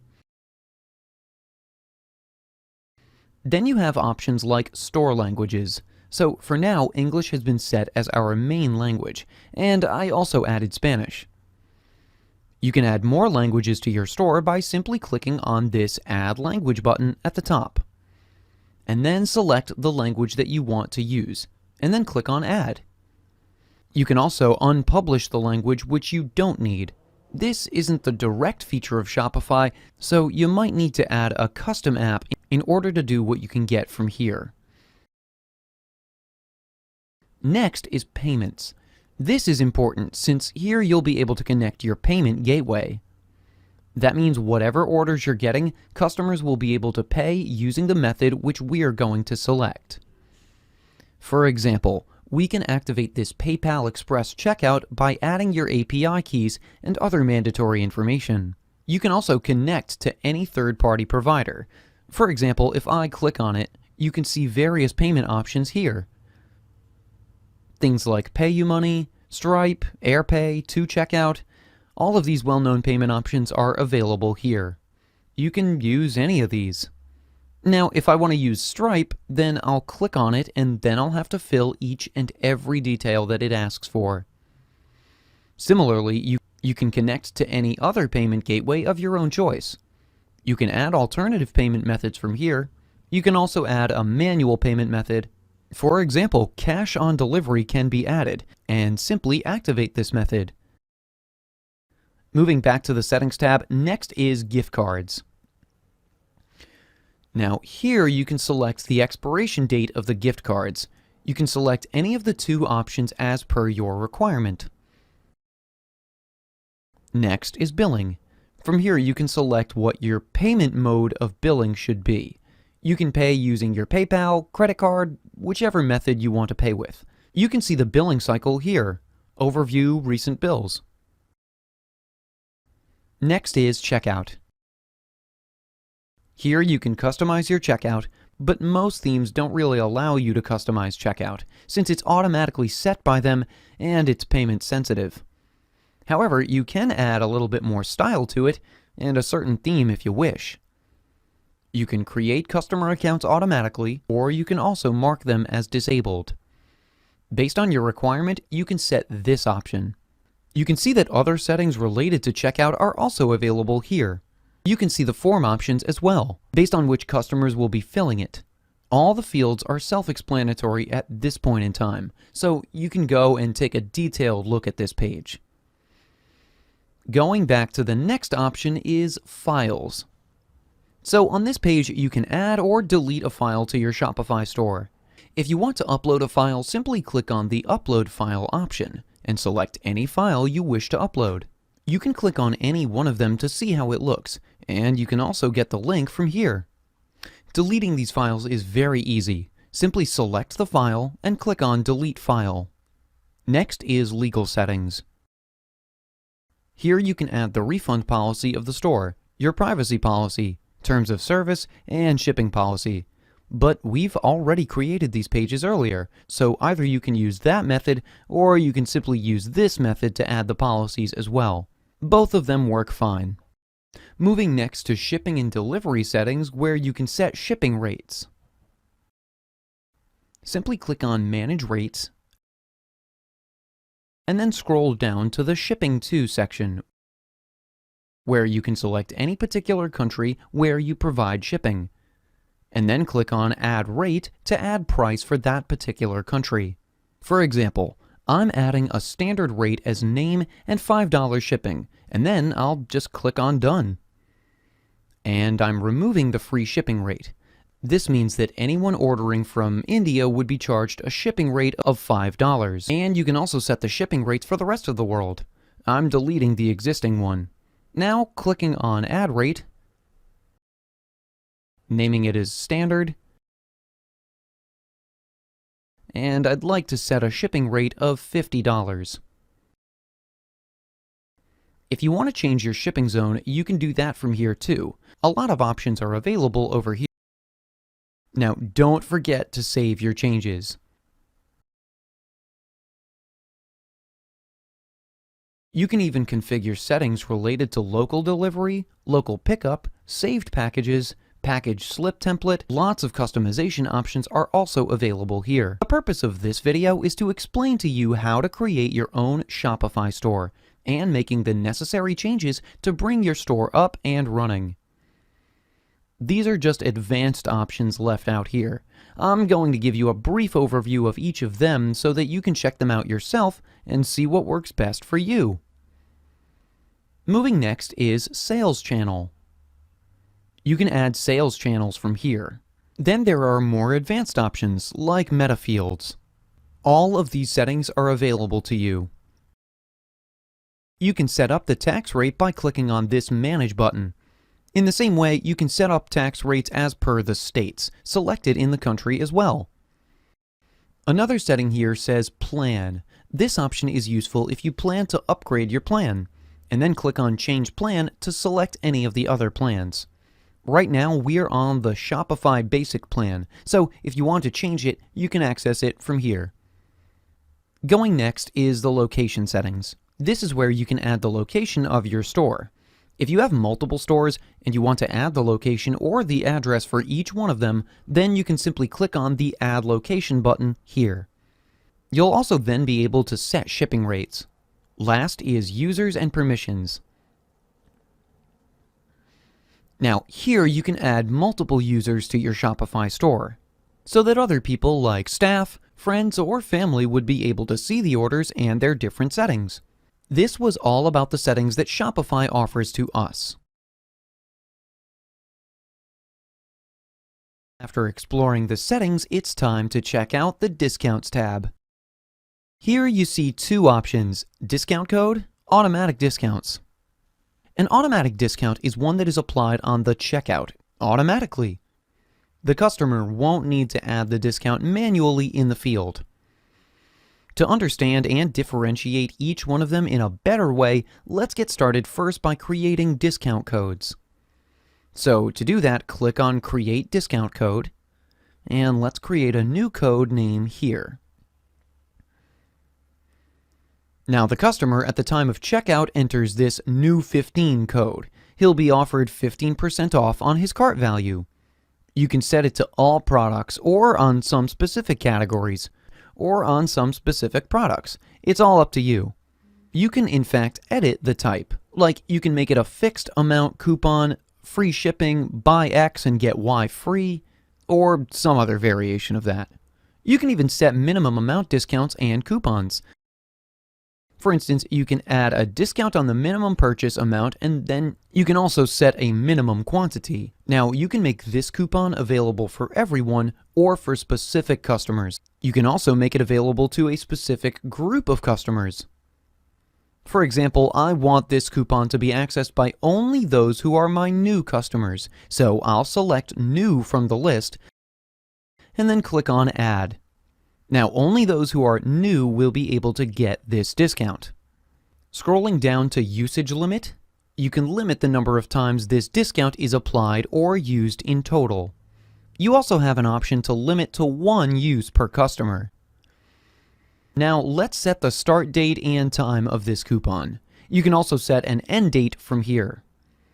Then you have options like store languages. So for now, English has been set as our main language, and I also added Spanish. You can add more languages to your store by simply clicking on this Add Language button at the top. And then select the language that you want to use, and then click on Add. You can also unpublish the language which you don't need. This isn't the direct feature of Shopify, so you might need to add a custom app in order to do what you can get from here. Next is payments. This is important since here you'll be able to connect your payment gateway. That means whatever orders you're getting, customers will be able to pay using the method which we're going to select. For example, we can activate this PayPal Express checkout by adding your API keys and other mandatory information. You can also connect to any third-party provider. For example, if I click on it, you can see various payment options here. Things like PayUmoney, Stripe, AirPay, 2Checkout. All of these well-known payment options are available here. You can use any of these. Now, if I want to use Stripe, then I'll click on it and then I'll have to fill each and every detail that it asks for. Similarly, you can connect to any other payment gateway of your own choice. You can add alternative payment methods from here. You can also add a manual payment method. For example, cash on delivery can be added, and simply activate this method. Moving back to the Settings tab, next is Gift Cards. Now here you can select the expiration date of the gift cards. You can select any of the two options as per your requirement. Next is Billing. From here you can select what your payment mode of billing should be. You can pay using your PayPal, credit card, whichever method you want to pay with. You can see the billing cycle here. Overview recent bills. Next is Checkout. Here you can customize your checkout, but most themes don't really allow you to customize checkout, since it's automatically set by them and it's payment sensitive. However, you can add a little bit more style to it and a certain theme if you wish. You can create customer accounts automatically, or you can also mark them as disabled. Based on your requirement, you can set this option. You can see that other settings related to checkout are also available here. You can see the form options as well, based on which customers will be filling it. All the fields are self-explanatory at this point in time, so you can go and take a detailed look at this page. Going back to the next option is Files. So on this page, you can add or delete a file to your Shopify store. If you want to upload a file, simply click on the Upload File option and select any file you wish to upload. You can click on any one of them to see how it looks, and you can also get the link from here. Deleting these files is very easy. Simply select the file and click on Delete File. Next is Legal Settings. Here you can add the refund policy of the store, your privacy policy, terms of service, and shipping policy. But we've already created these pages earlier, so either you can use that method or you can simply use this method to add the policies as well. Both of them work fine. Moving next to shipping and delivery settings, where you can set shipping rates. Simply click on Manage Rates and then scroll down to the Shipping To section, where you can select any particular country where you provide shipping, and then click on Add Rate to add price for that particular country. For example, I'm adding a standard rate as name and $5 shipping, and then I'll just click on Done. And I'm removing the free shipping rate. This means that anyone ordering from India would be charged a shipping rate of $5. And you can also set the shipping rates for the rest of the world. I'm deleting the existing one. Now clicking on Add Rate, naming it as Standard, and I'd like to set a shipping rate of $50. If you want to change your shipping zone, you can do that from here too. A lot of options are available over here. Now, don't forget to save your changes. You can even configure settings related to local delivery, local pickup, saved packages, package slip template. Lots of customization options are also available here. The purpose of this video is to explain to you how to create your own Shopify store and making the necessary changes to bring your store up and running. These are just advanced options left out here. I'm going to give you a brief overview of each of them so that you can check them out yourself and see what works best for you. Moving next is Sales Channel. You can add sales channels from here. Then there are more advanced options like meta fields. All of these settings are available to you. You can set up the tax rate by clicking on this Manage button. In the same way, you can set up tax rates as per the states selected in the country as well. Another setting here says Plan. This option is useful if you plan to upgrade your plan. and then click on Change Plan to select any of the other plans. Right now, we're on the Shopify Basic plan, so if you want to change it, you can access it from here. Going next is the location settings. This is where you can add the location of your store. If you have multiple stores and you want to add the location or the address for each one of them, then you can simply click on the Add Location button here. You'll also then be able to set shipping rates. Last is Users and Permissions. Now, here you can add multiple users to your Shopify store, so that other people like staff, friends, or family would be able to see the orders and their different settings. This was all about the settings that Shopify offers to us. After exploring the settings, it's time to check out the Discounts tab. Here you see two options: discount code, automatic discounts. An automatic discount is one that is applied on the checkout automatically. The customer won't need to add the discount manually in the field. To understand and differentiate each one of them in a better way, let's get started first by creating discount codes. So to do that, click on Create Discount Code, and let's create a new code name here. Now the customer at the time of checkout enters this new 15 code. He'll be offered 15% off on his cart value. You can set it to all products or on some specific categories or on some specific products. It's all up to you. You can in fact edit the type, like you can make it a fixed amount coupon, free shipping, buy X and get Y free, or some other variation of that. You can even set minimum amount discounts and coupons. For instance, you can add a discount on the minimum purchase amount, and then you can also set a minimum quantity. Now, you can make this coupon available for everyone or for specific customers. You can also make it available to a specific group of customers. For example, I want this coupon to be accessed by only those who are my new customers, so I'll select New from the list and then click on Add. Now, only those who are new will be able to get this discount. Scrolling down to Usage Limit, you can limit the number of times this discount is applied or used in total. You also have an option to limit to one use per customer. Now, let's set the start date and time of this coupon. You can also set an end date from here.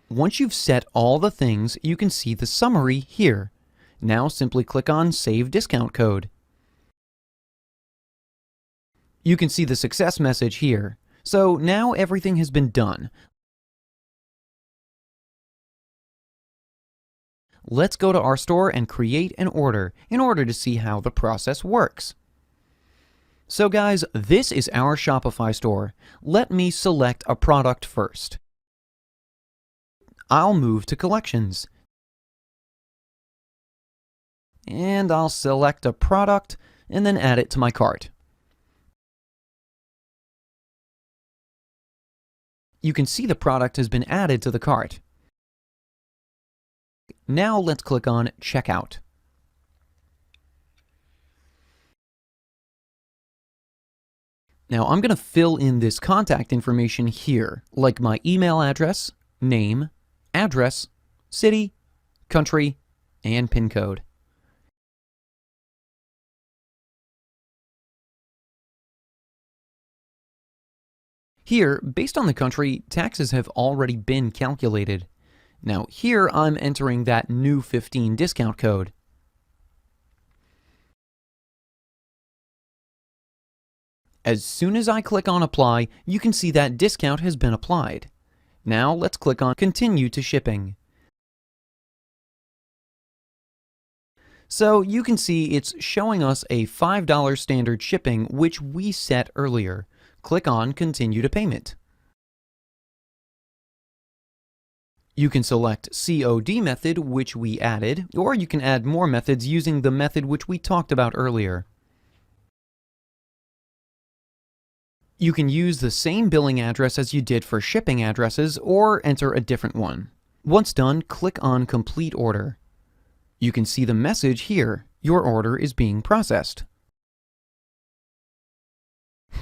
Once you've set all the things, you can see the summary here. Now, simply click on Save Discount Code. You can see the success message here. So now everything has been done. Let's go to our store and create an order in order to see how the process works. So guys, this is our Shopify store. Let me select a product first. I'll move to Collections. And I'll select a product and then add it to my cart. You can see the product has been added to the cart. Now let's click on Checkout. Now I'm going to fill in this contact information here, like my email address, name, address, city, country, and PIN code. Here, based on the country, taxes have already been calculated. Now here I'm entering that new 15 discount code. As soon as I click on Apply, you can see that discount has been applied. Now let's click on Continue to Shipping. So you can see it's showing us a $5 standard shipping, which we set earlier. Click on Continue to Payment. You can select COD method, which we added, or you can add more methods using the method which we talked about earlier. You can use the same billing address as you did for shipping addresses, or enter a different one. Once done, click on Complete Order. You can see the message here: your order is being processed.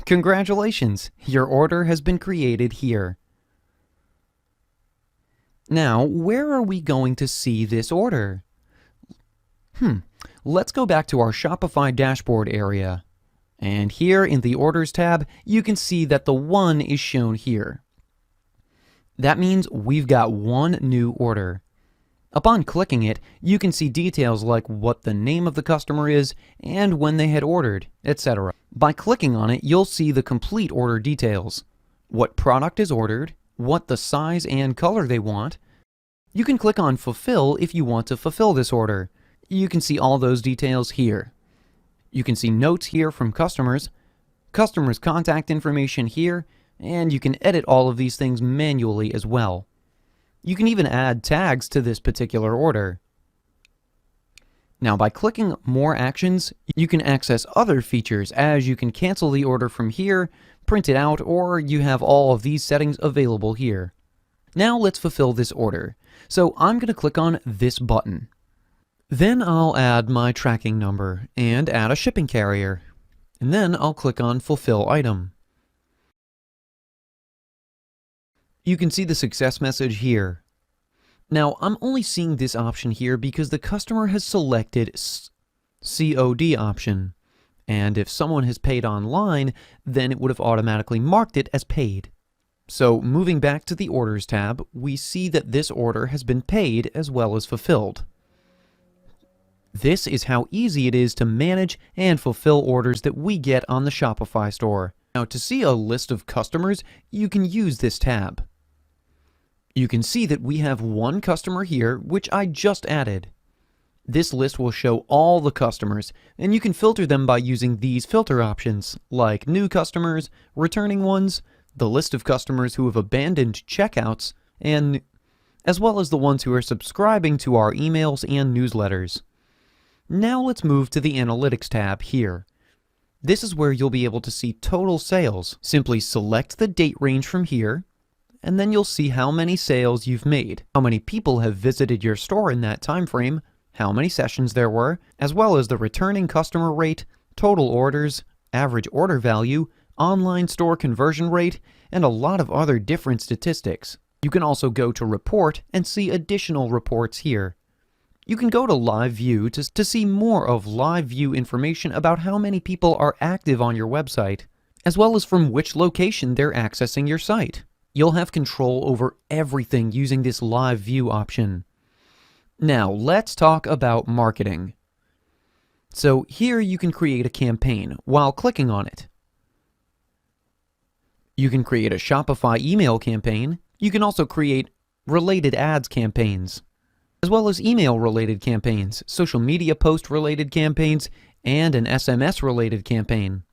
Congratulations! Your order has been created here. Now, where are we going to see this order? Let's go back to our Shopify Dashboard area. And here in the Orders tab, you can see that the 1 is shown here. That means we've got one new order. Upon clicking it, you can see details like what the name of the customer is and when they had ordered, etc. By clicking on it, you'll see the complete order details, what product is ordered, what the size and color they want. You can click on Fulfill if you want to fulfill this order. You can see all those details here. You can see notes here from customers, customers' contact information here, and you can edit all of these things manually as well. You can even add tags to this particular order. Now, by clicking More Actions, you can access other features, as you can cancel the order from here, print it out, or you have all of these settings available here. Now let's fulfill this order. So I'm going to click on this button. Then I'll add my tracking number and add a shipping carrier. And then I'll click on Fulfill Item. You can see the success message here. Now, I'm only seeing this option here because the customer has selected COD option. And if someone has paid online, then it would have automatically marked it as paid. So moving back to the Orders tab, we see that this order has been paid as well as fulfilled. This is how easy it is to manage and fulfill orders that we get on the Shopify store. Now, to see a list of customers, you can use this tab. You can see that we have one customer here, which I just added. This list will show all the customers, and you can filter them by using these filter options, like new customers, returning ones, the list of customers who have abandoned checkouts, and as well as the ones who are subscribing to our emails and newsletters. Now let's move to the Analytics tab here. This is where you'll be able to see total sales. Simply select the date range from here, and then you'll see how many sales you've made, how many people have visited your store in that time frame, how many sessions there were, as well as the returning customer rate, total orders, average order value, online store conversion rate, and a lot of other different statistics. You can also go to Report and see additional reports here. You can go to Live View to see more of Live View information about how many people are active on your website, as well as from which location they're accessing your site. You'll have control over everything using this Live View option. Now, let's talk about marketing. So here you can create a campaign while clicking on it. You can create a Shopify email campaign. You can also create related ads campaigns, as well as email-related campaigns, social media post-related campaigns, and an SMS-related campaign.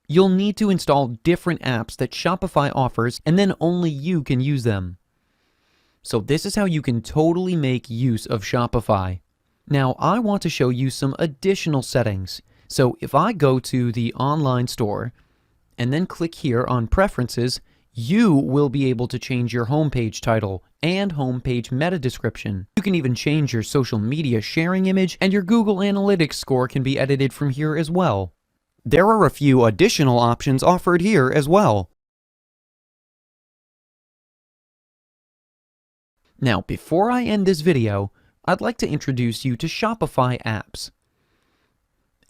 You'll need to install different apps that Shopify offers, and then only you can use them. So this is how you can totally make use of Shopify. Now, I want to show you some additional settings. So if I go to the online store, and then click here on Preferences, you will be able to change your homepage title and homepage meta description. You can even change your social media sharing image, and your Google Analytics score can be edited from here as well. There are a few additional options offered here as well. Now, before I end this video, I'd like to introduce you to Shopify Apps.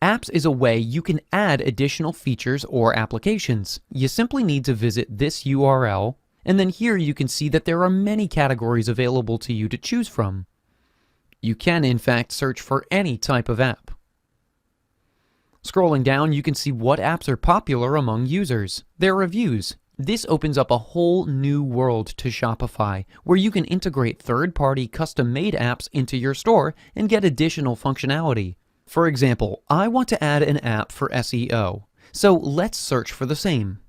Apps is a way you can add additional features or applications. You simply need to visit this URL, and then here you can see that there are many categories available to you to choose from. You can, in fact, search for any type of app. Scrolling down, you can see what apps are popular among users, their reviews. This opens up a whole new world to Shopify, where you can integrate third-party custom-made apps into your store and get additional functionality. For example, I want to add an app for SEO, so let's search for the same.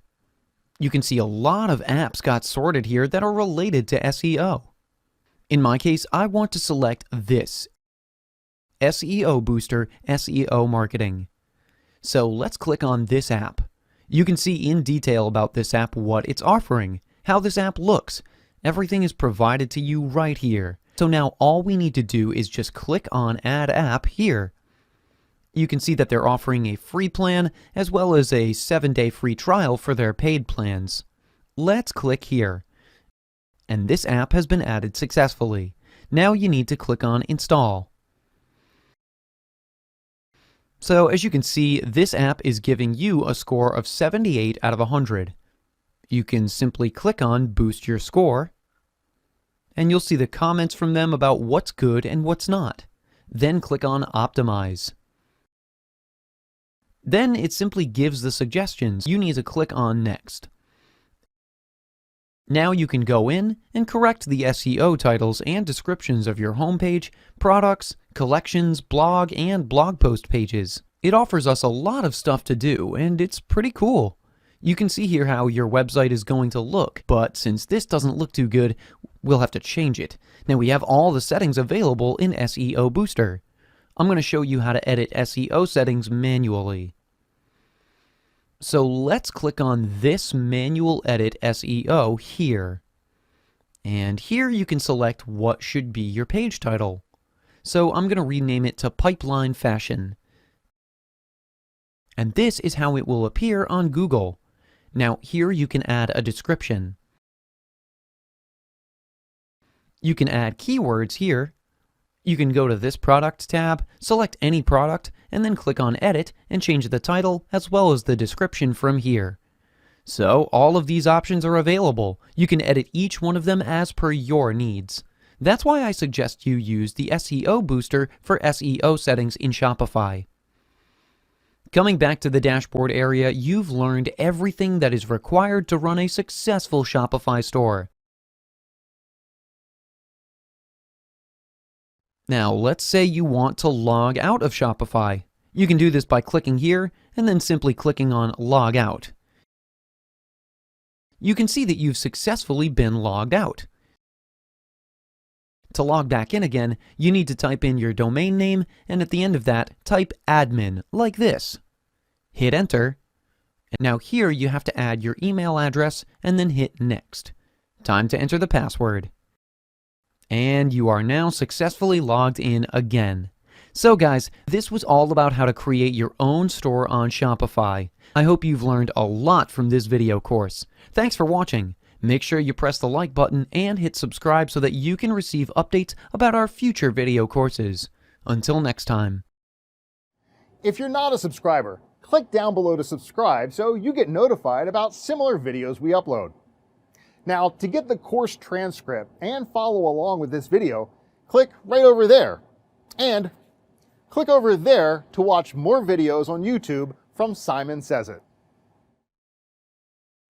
You can see a lot of apps got sorted here that are related to SEO. In my case, I want to select this, SEO Booster SEO Marketing. So let's click on this app. You can see in detail about this app what it's offering, how this app looks. Everything is provided to you right here. So now all we need to do is just click on Add App here. You can see that they're offering a free plan as well as a 7-day free trial for their paid plans. Let's click here. And this app has been added successfully. Now you need to click on Install. So as you can see, this app is giving you a score of 78 out of 100. You can simply click on Boost Your Score, and you'll see the comments from them about what's good and what's not. Then click on Optimize. Then it simply gives the suggestions. You need to click on Next. Now you can go in and correct the SEO titles and descriptions of your homepage, products, collections, blog, and blog post pages. It offers us a lot of stuff to do, and it's pretty cool. You can see here how your website is going to look, but since this doesn't look too good, we'll have to change it. Now we have all the settings available in SEO Booster. I'm going to show you how to edit SEO settings manually. So let's click on this Manual Edit SEO here. And here you can select what should be your page title. So I'm going to rename it to Pipeline Fashion. And this is how it will appear on Google. Now here you can add a description. You can add keywords here. You can go to this Product tab, select any product, and then click on Edit and change the title as well as the description from here. So all of these options are available. You can edit each one of them as per your needs. That's why I suggest you use the SEO Booster for SEO settings in Shopify. Coming back to the dashboard area, you've learned everything that is required to run a successful Shopify store. Now, let's say you want to log out of Shopify. You can do this by clicking here and then simply clicking on Log Out. You can see that you've successfully been logged out. To log back in again, you need to type in your domain name, and at the end of that, type admin, like this. Hit Enter. Now here you have to add your email address and then hit Next. Time to enter the password. And you are now successfully logged in again. So guys, this was all about how to create your own store on Shopify. I hope you've learned a lot from this video course. Thanks for watching. Make sure you press the like button and hit subscribe so that you can receive updates about our future video courses. Until next time. If you're not a subscriber, click down below to subscribe so you get notified about similar videos we upload. Now, to get the course transcript and follow along with this video, click right over there. And click over there to watch more videos on YouTube from Simon Says It.